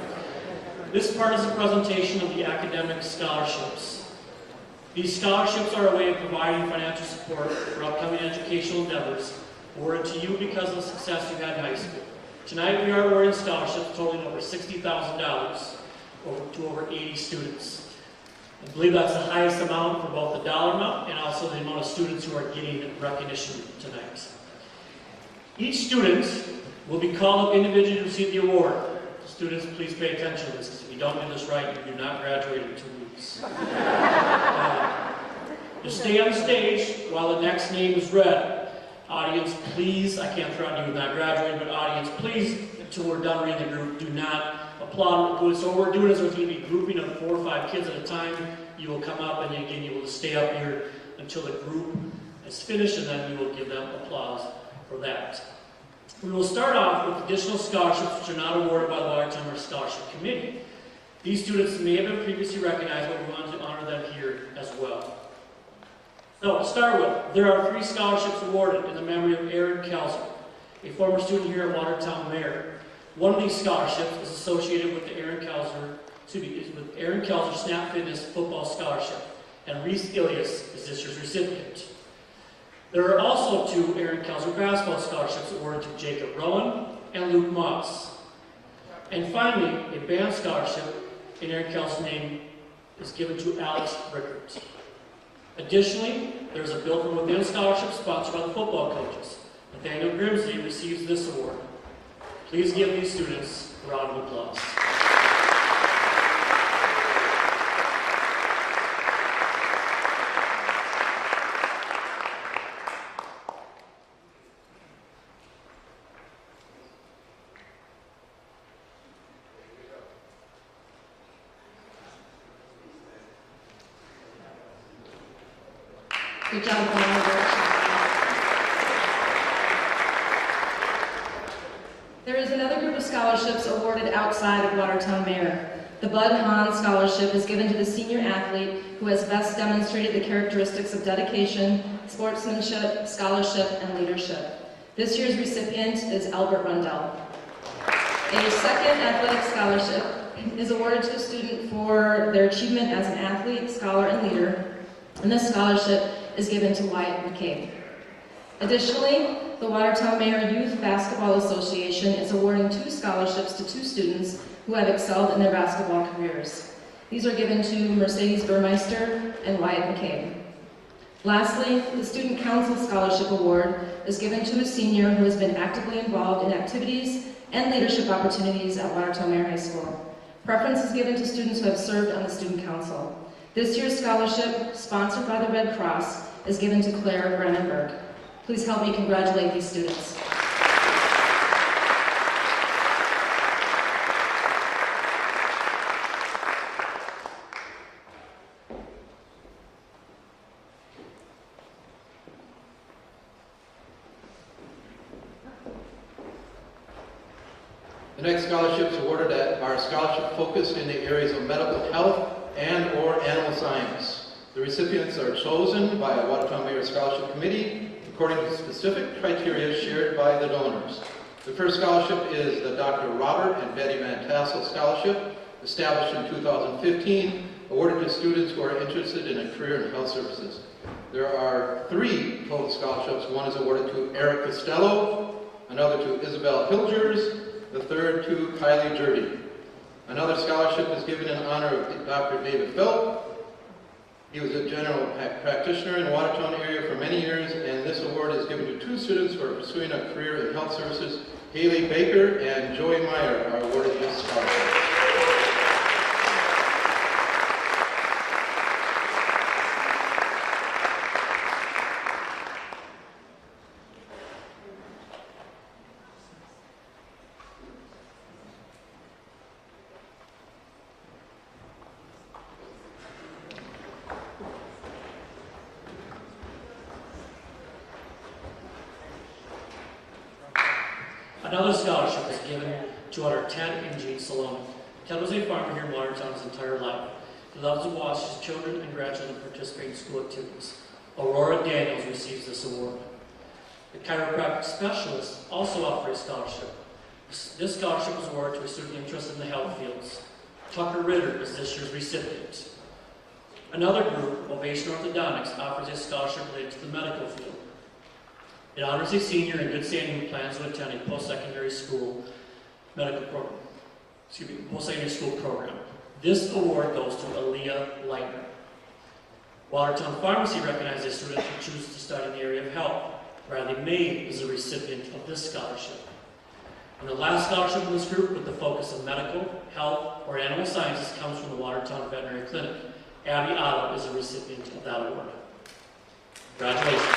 Speaker 6: This part is a presentation of the academic scholarships. These scholarships are a way of providing financial support for upcoming educational endeavors awarded to you because of the success you had in high school. Tonight we are awarding scholarships totaling over $60,000 to over 80 students. I believe that's the highest amount for both the dollar amount and also the amount of students who are getting recognition tonight. Each student will be called up individually to receive the award. Students, please pay attention to this, because if you don't do this right, you do not graduate in 2 weeks. Just stay on stage while the next name is read. Audience, please, I can't threaten you with not graduating, but audience, please, until we're done reading the group, do not applaud. So what we're doing is we're going to be grouping of 4 or 5 kids at a time. You will come up and again you will stay up here until the group is finished, and then we will give them applause for that. We will start off with additional scholarships which are not awarded by the Watertown Scholarship Committee. These students may have been previously recognized, but we wanted to honor them here as well. So to start with, there are 3 scholarships awarded in the memory of Aaron Kelzer, a former student here at Watertown Mayor. One of these scholarships is associated with the Aaron Kelzer Snap Fitness Football Scholarship, and Reese Ilias is this year's recipient. There are also 2 Aaron Kelzer basketball scholarships awarded to Jacob Rowan and Luke Moss. And finally, a band scholarship in Aaron Kelzer's name is given to Alex Rickert. Additionally, there is a Built From Within scholarship sponsored by the football coaches. Nathaniel Grimsley receives this award. Please give these students a round of applause.
Speaker 2: Good job, Robert. There is another group of scholarships awarded outside of Watertown Mayor. The Bud Hahn Scholarship is given to the senior athlete who has best demonstrated the characteristics of dedication, sportsmanship, scholarship, and leadership. This year's recipient is Albert Rundell. A second athletic scholarship is awarded to a student for their achievement as an athlete, scholar, and leader, and this scholarship is given to Wyatt McCabe. Additionally, the Watertown Mayor Youth Basketball Association is awarding 2 scholarships to 2 students who have excelled in their basketball careers. These are given to Mercedes Burmeister and Wyatt McCabe. Lastly, the Student Council Scholarship Award is given to a senior who has been actively involved in activities and leadership opportunities at Watertown Mayor High School. Preference is given to students who have served on the Student Council. This year's scholarship, sponsored by the Red Cross, is given to Claire Brennenberg. Please help me congratulate these students.
Speaker 21: The next scholarships awarded are scholarship focused in the areas of medical health and or animal science. The recipients are chosen by a Watertown Mayor Scholarship Committee according to specific criteria shared by the donors. The first scholarship is the Dr. Robert and Betty Van Tassel Scholarship, established in 2015, awarded to students who are interested in a career in health services. There are 3 total scholarships. One is awarded to Eric Costello, another to Isabel Hilgers, the third to Kylie Jurdy. Another scholarship is given in honor of Dr. David Philp. He was a general practitioner in the Watertown area for many years, and this award is given to 2 students who are pursuing a career in health services. Haley Baker and Joey Meyer are awarded this scholarship.
Speaker 6: Another scholarship is given to our Ted and Jean Salone. Ted was a farmer here in Watertown his entire life. He loves to watch his children and grandchildren participate in school activities. Aurora Daniels receives this award. The chiropractic specialists also offer a scholarship. This scholarship is awarded to a student interested in the health fields. Tucker Ritter is this year's recipient. Another group, Ovation Orthodontics, offers a scholarship related to the medical field. It honors a senior in good standing who plans to attend a post-secondary school post-secondary school program. This award goes to Aaliyah Leitner. Watertown Pharmacy recognizes a student who chooses to study in the area of health. Riley May is a recipient of this scholarship. And the last scholarship in this group with the focus of medical, health, or animal sciences comes from the Watertown Veterinary Clinic. Abby Otto is a recipient of that award. Congratulations.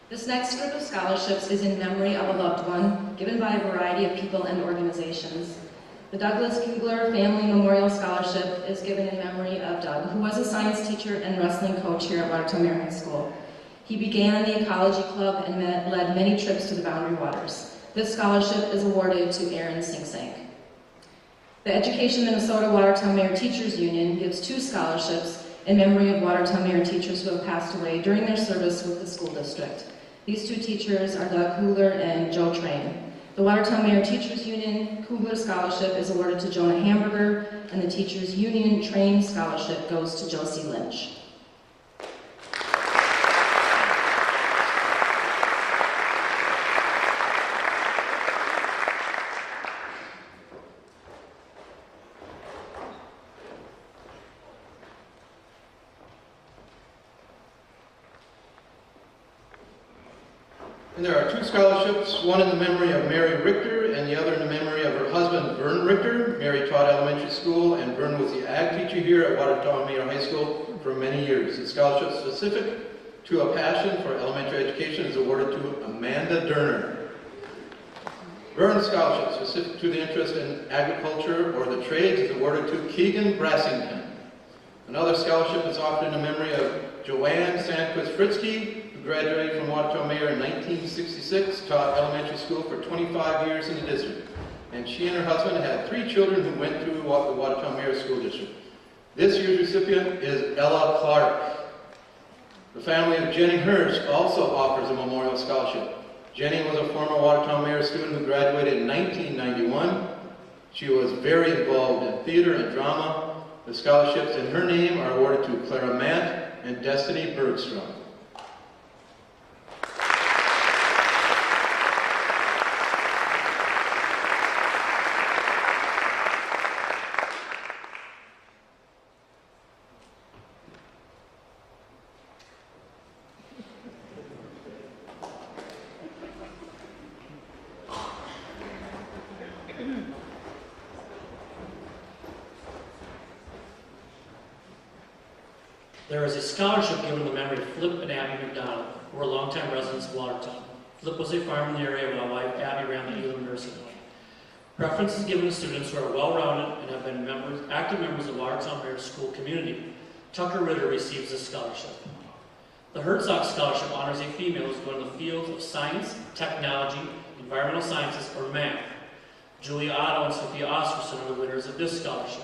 Speaker 17: This next group of scholarships is in memory of a loved one, given by a variety of people and organizations. The Douglas Kugler Family Memorial Scholarship is given in memory of Doug, who was a science teacher and wrestling coach here at Watertown Mary High School. He began the Ecology Club and led many trips to the Boundary Waters. This scholarship is awarded to Aaron Sing-Sank. The Education Minnesota Watertown Mayor Teachers Union gives 2 scholarships in memory of Watertown Mayor teachers who have passed away during their service with the school district. These 2 teachers are Doug Kugler and Joe Train. The Watertown Mayor Teachers Union Kugler Scholarship is awarded to Jonah Hamburger, and the Teachers Union Train Scholarship goes to Josie Lynch.
Speaker 21: And there are 2 scholarships, one in the memory of Mary Richter and the other in the memory of her husband, Vern Richter. Mary taught elementary school, and Vern was the ag teacher here at Watertown Mayor High School for many years. The scholarship specific to a passion for elementary education is awarded to Amanda Derner. Vern's scholarship specific to the interest in agriculture or the trades is awarded to Keegan Brassington. Another scholarship is offered in the memory of Joanne Sandquist Fritzke, graduated from Watertown Mayor in 1966, taught elementary school for 25 years in the district. And she and her husband had 3 children who went through the Watertown Mayor School District. This year's recipient is Ella Clark. The family of Jenny Hurst also offers a memorial scholarship. Jenny was a former Watertown Mayor student who graduated in 1991. She was very involved in theater and drama. The scholarships in her name are awarded to Clara Matt and Destiny Bergstrom.
Speaker 6: There is a scholarship given in the memory of Flip and Abby McDonald, who are longtime residents of Watertown. Flip was a farmer in the area while wife Abby ran the Elam Nursing Home. Preference is given to students who are well-rounded and have been active members of Watertown Mayor's school community. Tucker Ritter receives this scholarship. The Herzog Scholarship honors a female who's going in the fields of science, technology, environmental sciences, or math. Julia Otto and Sophia Oscarson are the winners of this scholarship.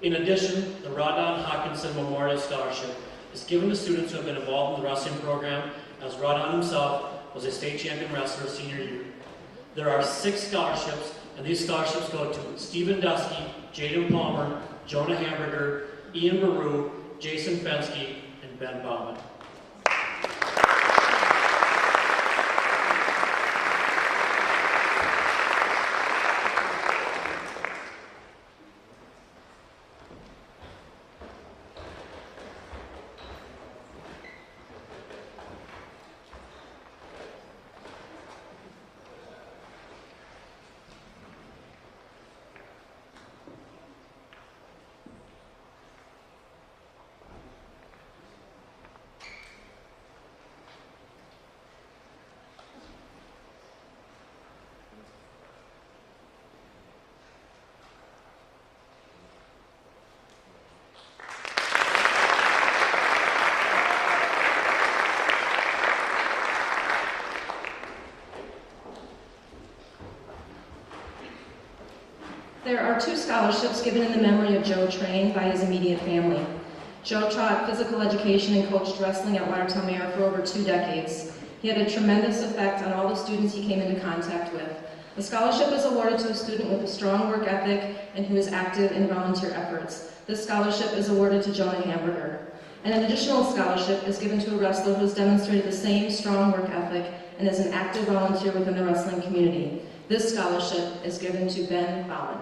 Speaker 6: In addition, the Rodon Hawkinson Memorial Scholarship is given to students who have been involved in the wrestling program, as Rodon himself was a state champion wrestler senior year. There are 6 scholarships, and these scholarships go to Stephen Dusky, Jaden Palmer, Jonah Hamburger, Ian Baru, Jason Fensky, and Ben Bauman.
Speaker 17: are 2 scholarships given in the memory of Joe Train by his immediate family. Joe taught physical education and coached wrestling at Watertown Mayor for over 2 decades. He had a tremendous effect on all the students he came into contact with. The scholarship is awarded to a student with a strong work ethic and who is active in volunteer efforts. This scholarship is awarded to Jonah Hamburger. And an additional scholarship is given to a wrestler who has demonstrated the same strong work ethic and is an active volunteer within the wrestling community. This scholarship is given to Ben Bowen.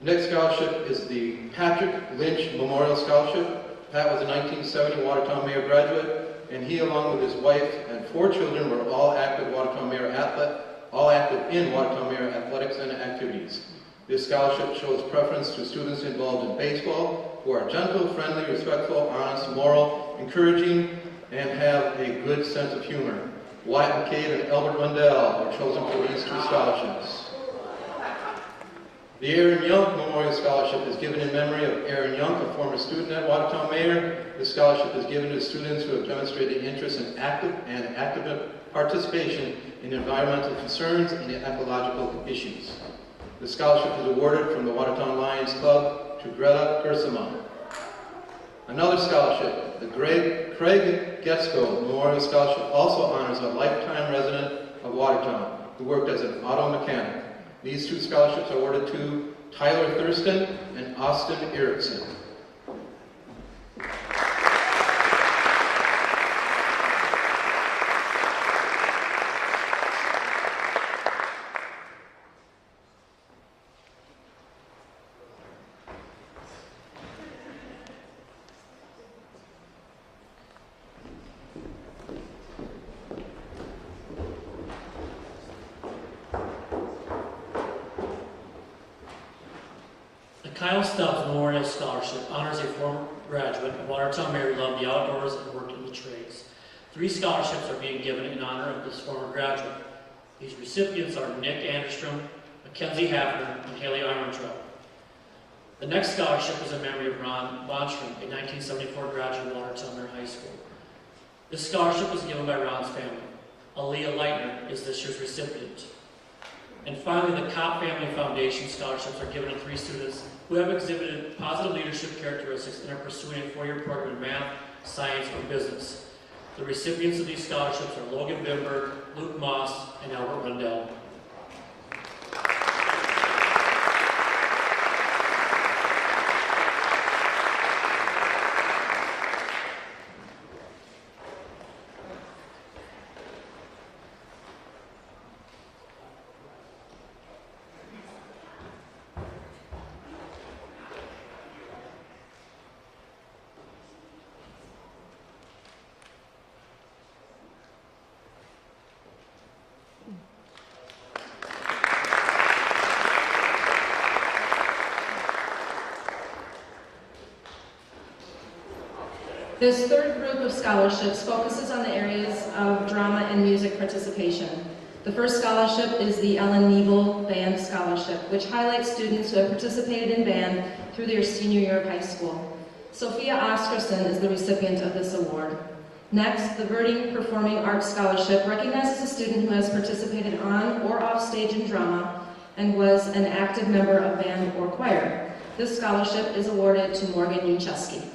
Speaker 21: The next scholarship is the Patrick Lynch Memorial Scholarship. Pat was a 1970 Watertown Mayor graduate, and he, along with his wife and 4 children, were all active in Watertown Mayor athletics and activities. This scholarship shows preference to students involved in baseball who are gentle, friendly, respectful, honest, moral, encouraging, and have a good sense of humor. Wyatt McCabe and Albert Rundell were chosen for these 2 scholarships. The Aaron Young Memorial Scholarship is given in memory of Aaron Young, a former student at Watertown Mayor. This scholarship is given to students who have demonstrated interest in active participation in environmental concerns and ecological issues. The scholarship is awarded from the Watertown Lions Club to Greta Gersema. Another scholarship, the Craig Getsko Memorial Scholarship, also honors a lifetime resident of Watertown who worked as an auto mechanic. These 2 scholarships are awarded to Tyler Thurston and Austin Erickson.
Speaker 6: Kyle Stubbs Memorial Scholarship honors a former graduate of Watertown Mayor who loved the outdoors and worked in the trades. 3 scholarships are being given in honor of this former graduate. These recipients are Nick Anderstrom, Mackenzie Hafner, and Haley Armentrout. The next scholarship is in memory of Ron Bonstrom, a 1974 graduate of Watertown Mayor High School. This scholarship is given by Ron's family. Aaliyah Leitner is this year's recipient. And finally, the Kopp Family Foundation scholarships are given to 3 students who have exhibited positive leadership characteristics and are pursuing a 4-year program in math, science, or business. The recipients of these scholarships are Logan Bimberg, Luke Moss, and Albert Rundell.
Speaker 17: This 3rd group of scholarships focuses on the areas of drama and music participation. The first scholarship is the Ellen Niebel Band Scholarship, which highlights students who have participated in band through their senior year of high school. Sophia Oscarson is the recipient of this award. Next, the Verding Performing Arts Scholarship recognizes a student who has participated on or off stage in drama and was an active member of band or choir. This scholarship is awarded to Morgan Ucheski.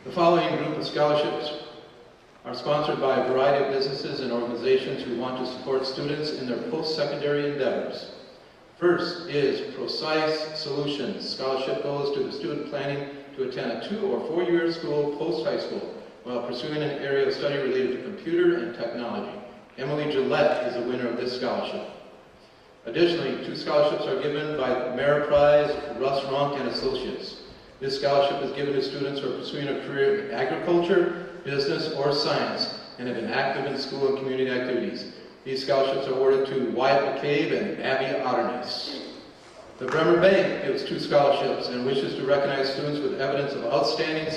Speaker 21: The following group of scholarships are sponsored by a variety of businesses and organizations who want to support students in their post-secondary endeavors. First is Precise Solutions. Scholarship goes to the student planning to attend a 2- or 4-year school post-high school while pursuing an area of study related to computer and technology. Emily Gillette is the winner of this scholarship. Additionally, 2 scholarships are given by the Merit Prize, Russ Ronk and Associates. This scholarship is given to students who are pursuing a career in agriculture, business, or science, and have been active in school and community activities. These scholarships are awarded to Wyatt McCabe and Abby Otternice. The Bremer Bank gives 2 scholarships and wishes to recognize students with evidence of outstanding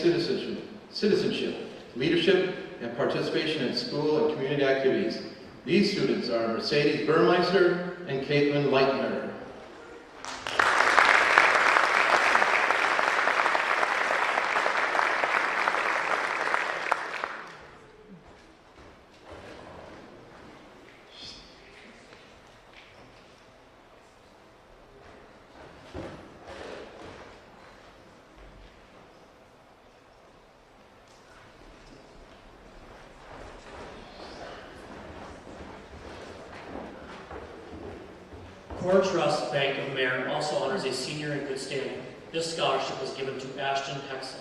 Speaker 21: citizenship, leadership, and participation in school and community activities. These students are Mercedes Burmeister and Caitlin Leitner.
Speaker 6: Core Trust Bank of Marin also honors a senior in good standing. This scholarship was given to Ashton Hexel.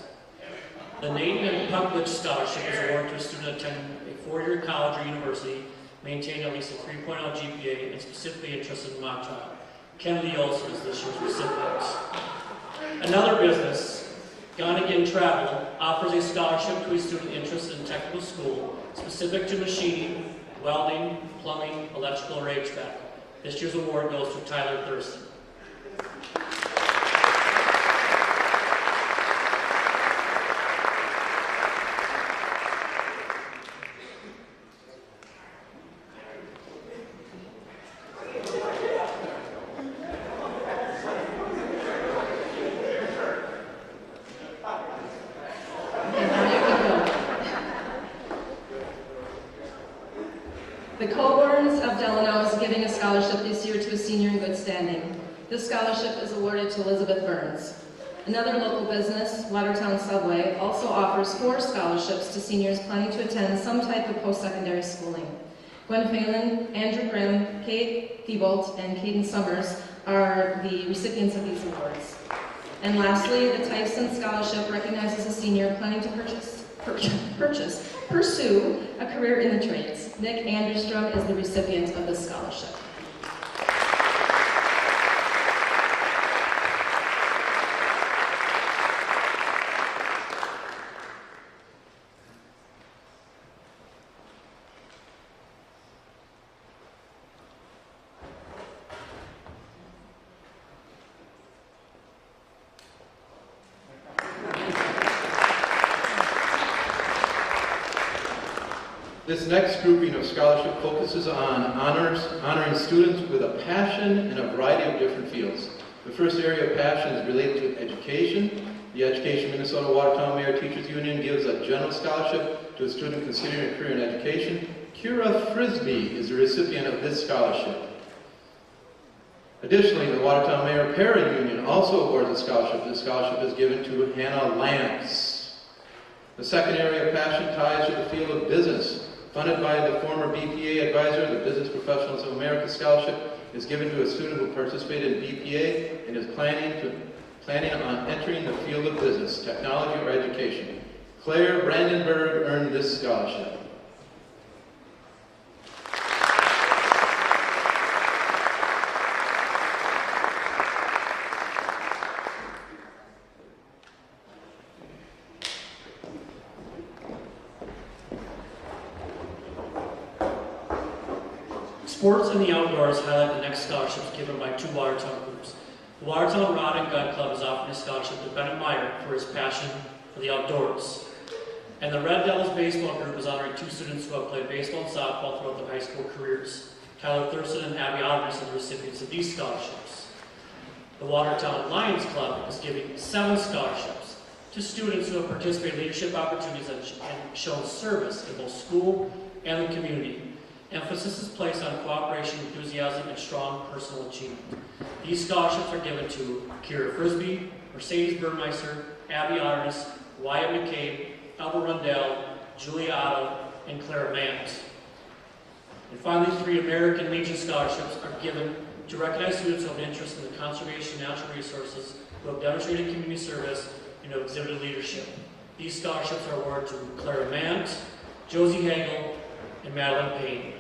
Speaker 6: The Nathan and Pucklich Scholarship is awarded to a student attending a 4-year college or university, maintaining at least a 3.0 GPA, and specifically interested in mock trial. Kennedy Olson is this year's recipient. Another business, Gonigan Travel, offers a scholarship to a student interested in technical school, specific to machining, welding, plumbing, electrical, or HVAC. This year's award goes to Tyler Thurston.
Speaker 17: The Coburns of Delano is giving a scholarship this year to a senior in good standing. This scholarship is awarded to Elizabeth Burns. Another local business, Watertown Subway, also offers 4 scholarships to seniors planning to attend some type of post-secondary schooling. Gwen Phelan, Andrew Grimm, Kate Thiebolt, and Caden Summers are the recipients of these awards. And lastly, the Tyson Scholarship recognizes a senior planning to pursue a career in the trades. Nick Anderstrom is the recipient of this scholarship.
Speaker 21: This next grouping of scholarship focuses on honoring students with a passion in a variety of different fields. The first area of passion is related to education. The Education Minnesota Watertown Mayor Teachers Union gives a general scholarship to a student considering a career in education. Kira Frisbee is the recipient of this scholarship. Additionally, the Watertown Mayor Para Union also awards a scholarship. This scholarship is given to Hannah Lance. The second area of passion ties to the field of business. Funded by the former BPA advisor, the Business Professionals of America Scholarship is given to a student who participated in BPA and is planning on entering the field of business, technology, or education. Claire Brandenburg earned this scholarship.
Speaker 6: Sports and the outdoors highlight the next scholarships given by 2 Watertown groups. The Watertown Rod and Gun Club is offering a scholarship to Bennett Meyer for his passion for the outdoors. And the Red Devils Baseball Group is honoring 2 students who have played baseball and softball throughout their high school careers. Tyler Thurston and Abby Otternice are the recipients of these scholarships. The Watertown Lions Club is giving 7 scholarships to students who have participated in leadership opportunities and shown service in both school and the community. Emphasis is placed on cooperation, enthusiasm, and strong personal achievement. These scholarships are given to Kira Frisbee, Mercedes Burmeister, Abby Otternice, Wyatt McCabe, Elba Rundell, Julia Otto, and Clara Mant. And finally, 3 American Legion scholarships are given to recognize students who have an interest in the conservation of natural resources, who have demonstrated community service, and who have exhibited leadership. These scholarships are awarded to Clara Mant, Josie Hagel, and Madeline Payne.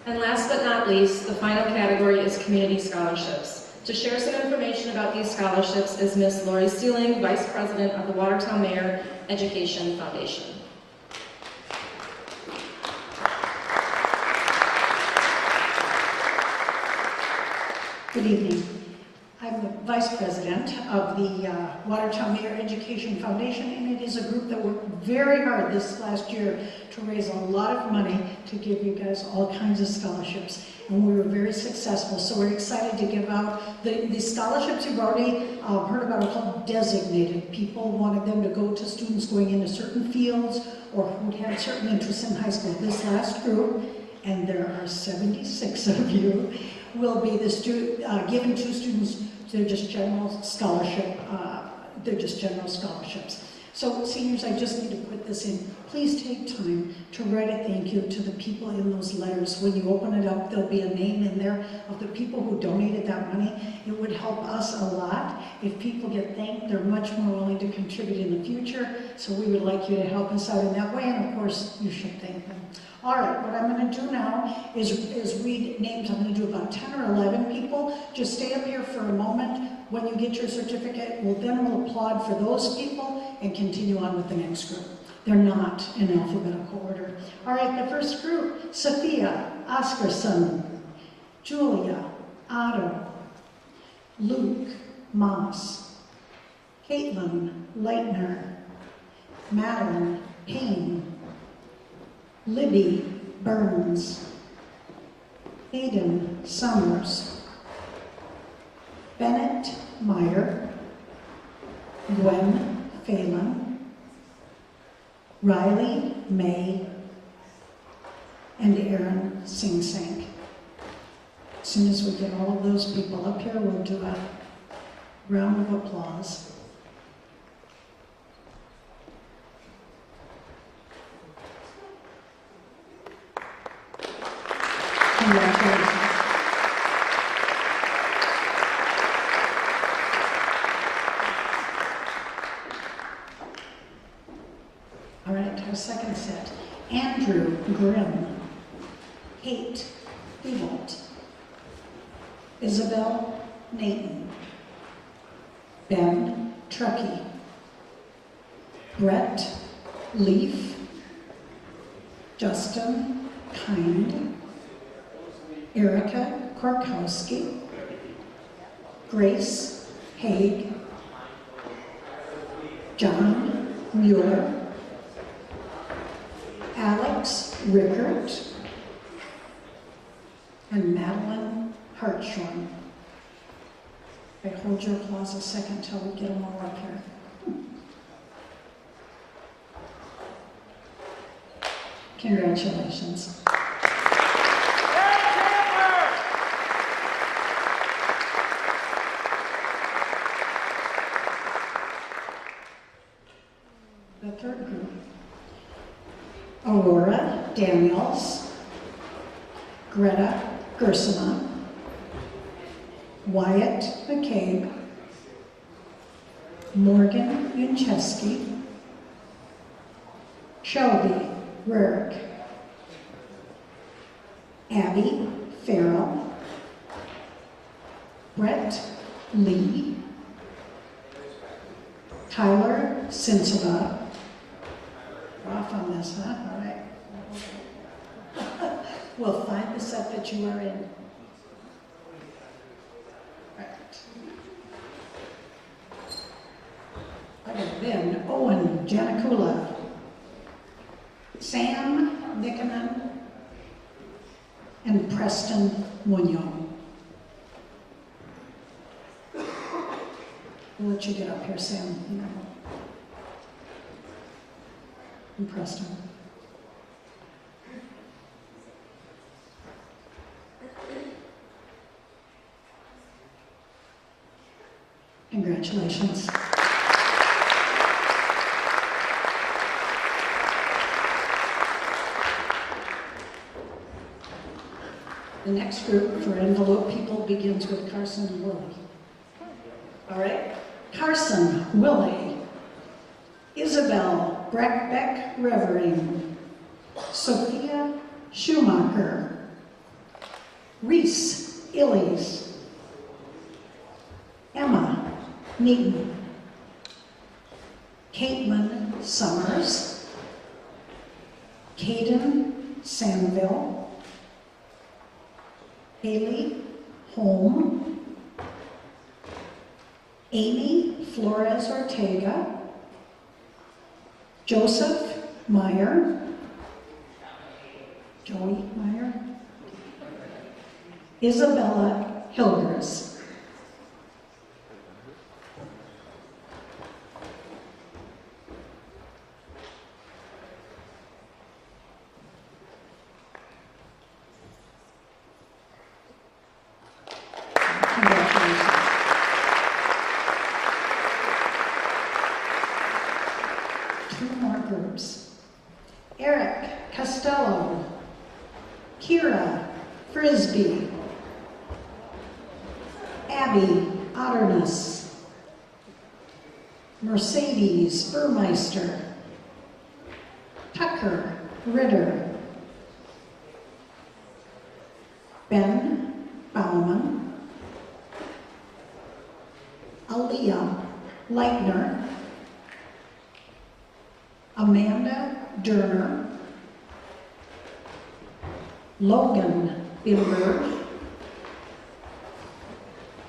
Speaker 17: And last but not least, the final category is community scholarships. To share some information about these scholarships is Ms. Lori Sealing, Vice President of the Watertown Mayor Education Foundation.
Speaker 1: Good evening. I'm the Vice President of the Watertown Mayor Education Foundation, and it is a group that worked very hard this last year to raise a lot of money to give you guys all kinds of scholarships. And we were very successful, so we're excited to give out the scholarships you've already heard about are called designated. People wanted them to go to students going into certain fields or who had certain interests in high school. This last group, and there are 76 of you, will be given to students. They're just general scholarship. They're just general scholarships. So seniors, I just need to put this in. Please take time to write a thank you to the people in those letters. When you open it up, there'll be a name in there of the people who donated that money. It would help us a lot. If people get thanked, they're much more willing to contribute in the future. So we would like you to help us out in that way, and of course, you should thank them. All right, what I'm going to do now is read names. I'm going to do about 10 or 11 people. Just stay up here for a moment. When you get your certificate, we'll applaud for those people and continue on with the next group. They're not in alphabetical order. All right, the first group: Sophia Oscarson, Julia Otto, Luke Moss, Caitlin Leitner, Madeline Payne, Libby Burns, Hayden Summers, Bennett Meyer, Gwen Phelan, Riley May, and Aaron Sing Sang. As soon as we get all of those people up here, we'll do a round of applause. Congratulations. All right, our second set. Andrew Grimm, Kate Ewalt, Isabel Nathan, Ben Truckee, Brett Leaf, Justin Kind, Erica Korkowski, Grace Haig, John Mueller, Alex Rickert, and Madeline Hartshorn. Okay, hold your applause a second till we get them all up here. Congratulations. The third group: Aurora Daniels, Greta Gersema, Wyatt McCabe, Morgan Yuncheski, Shelby Rurick, Abby Farrell, Brett Lee, Tyler Sinsova. We're off on this, huh? All right. We'll find the set that you are in. Right. Then Owen Janakula, Sam Nickeman, and Preston Munoz. We'll let you get up here, Sam. And Preston. Congratulations. The next group for envelope people begins with Carson Willie. All right? Carson Willie, Isabel Breckbeck Revering, Sophia Schumacher, Reese Illies, Emma Neaton, Caitlin Summers, Caden Sanville, Haley Holm, Amy Flores Ortega, Joseph Meyer, Joey Meyer, Isabella Hilgers. Two more groups. Eric Costello, Kira Frisbee, Abby Otterness, Mercedes Burmeister, Tucker Ritter, Ben Bauman, Aaliyah Leitner, Amanda Durner, Logan Bilberg,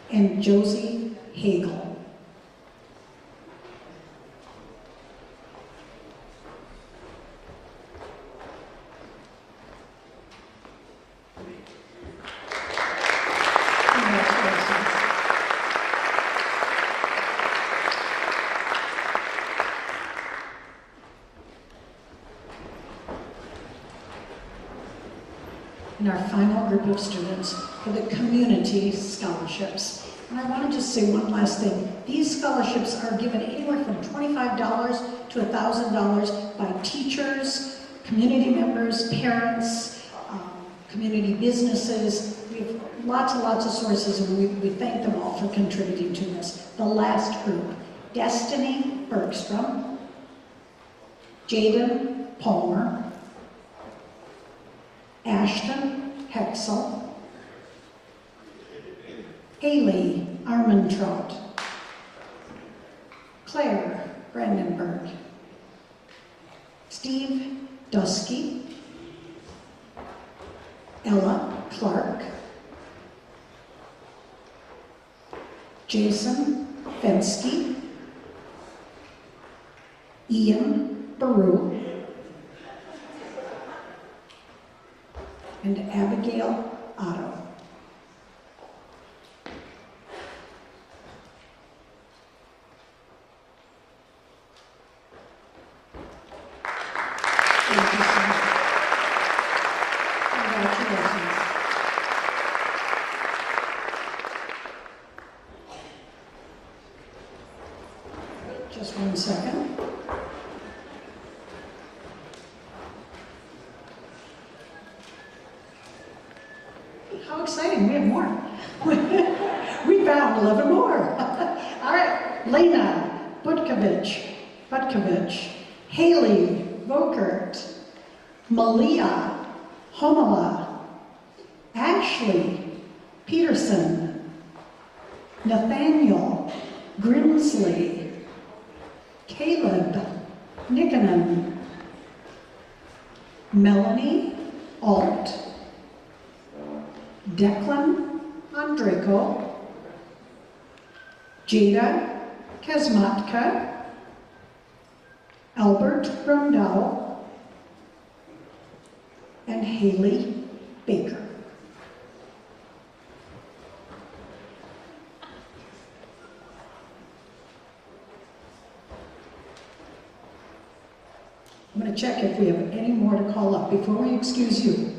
Speaker 1: and Josie Hagel. And our final group of students for the community scholarships. And I want to just say one last thing. These scholarships are given anywhere from $25 to $1,000 by teachers, community members, parents, community businesses. We have lots and lots of sources, and we thank them all for contributing to this. The last group, Destiny Bergstrom, Jaden Palmer, Ashton Hexel, Haley Armentrout, Claire Brandenburg, Steve Dusky, Ella Clark, Jason Fensky, Ian Baru, and Abigail Otto. Thank you so much. Congratulations. Just 1 second. How exciting, we have more. We found 11 more. All right, Lena Butkovich, Haley Vokert, Malia Homala, Ashley Peterson, Nathaniel Grimsley, Caleb Nickenen, Melanie Alt, Declan Andreko, Jada Kazmatka, Albert Rundau, and Haley Baker. I'm going to check if we have any more to call up before we excuse you.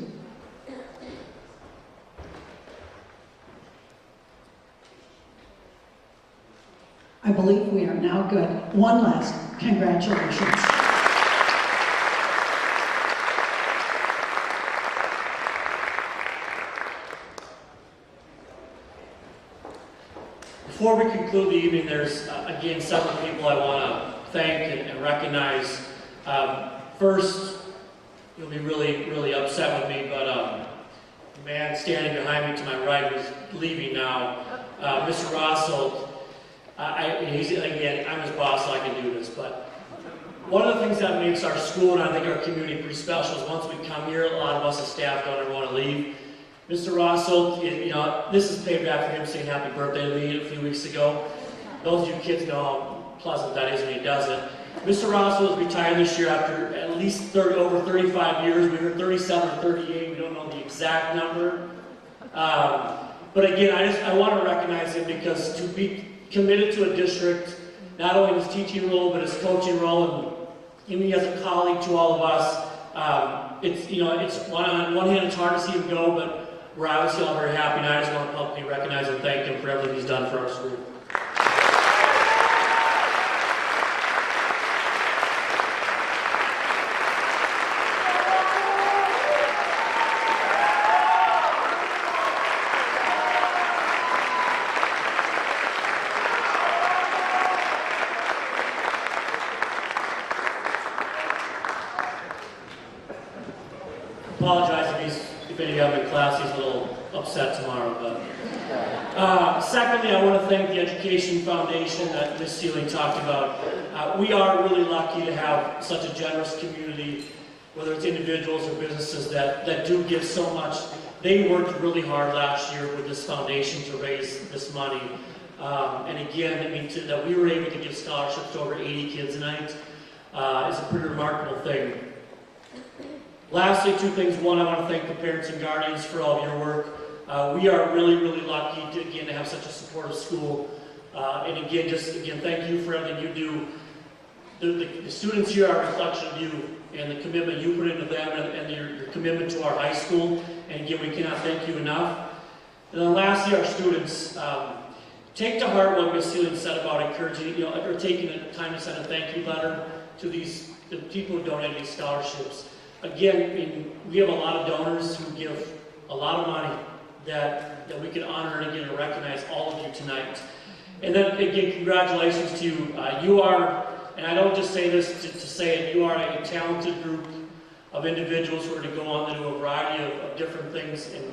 Speaker 1: I believe we are now good. One last congratulations.
Speaker 6: Before we conclude the evening, there's again several people I want to thank and recognize. First, you'll be really upset with me, but man, standing behind me to my right, who's leaving now, Mr. Rossold. Again, I'm his boss, so I can do this, but one of the things that makes our school and I think our community pretty special is once we come here, a lot of us as staff don't ever want to leave. Mr. Rossold, this is paid back for him saying happy birthday to me a few weeks ago. Those of you kids know how pleasant that is when he does it. Mr. Rossold is retired this year after at least over 35 years. We heard 37 or 38. We don't know the exact number. But again, I want to recognize him because to be committed to a district, not only his teaching role, but his coaching role, and he as a colleague to all of us, it's on one hand, it's hard to see him go, but we're obviously all very happy, and I just want to publicly recognize and thank him for everything he's done for our school. Apologize if any of you have in class, he's a little upset tomorrow. But secondly, I want to thank the Education Foundation that Ms. Sealing talked about. We are really lucky to have such a generous community, whether it's individuals or businesses that do give so much. They worked really hard last year with this foundation to raise this money. And again, that we were able to give scholarships to over 80 kids tonight is a pretty remarkable thing. Lastly, two things. One, I want to thank the parents and guardians for all of your work. We are really, really lucky to have such a supportive school. And again, thank you for everything you do. The students here are a reflection of you and the commitment you put into them and your commitment to our high school. And again, we cannot thank you enough. And then lastly, our students. Take to heart what Ms. Sealing said about encouraging, or taking the time to send a thank you letter to the people who donated these scholarships. Again, we have a lot of donors who give a lot of money that we can honor and again recognize all of you tonight. And then again, congratulations to you. You are, and I don't just say this to say it, you are a talented group of individuals who are going to go on to do a variety of different things. And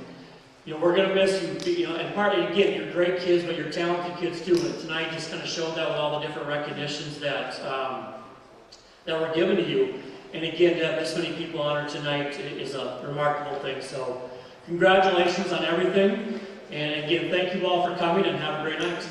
Speaker 6: we're going to miss you. And partly, again, you're great kids, but you're talented kids too. And tonight just kind of showed that with all the different recognitions that were given to you. And again, to have this many people honored tonight is a remarkable thing. So congratulations on everything. And again, thank you all for coming and have a great night.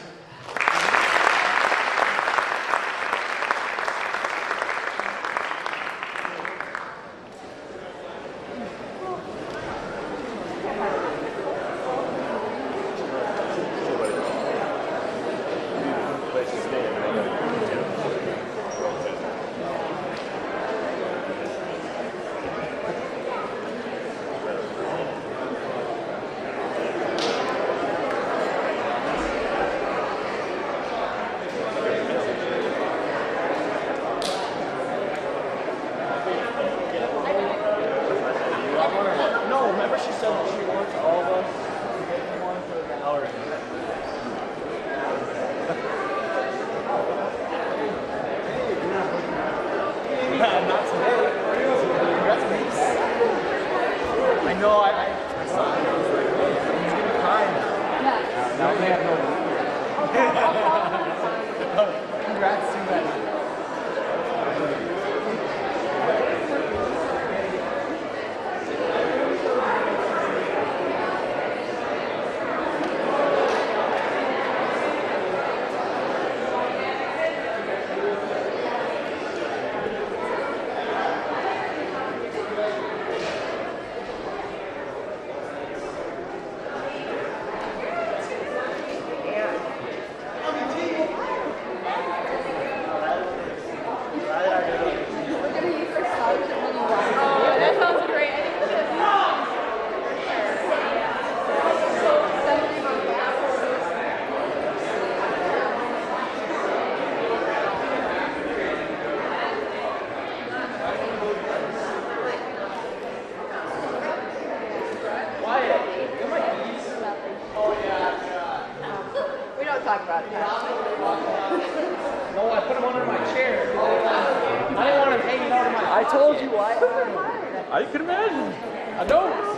Speaker 19: I told you why. I can imagine. I know.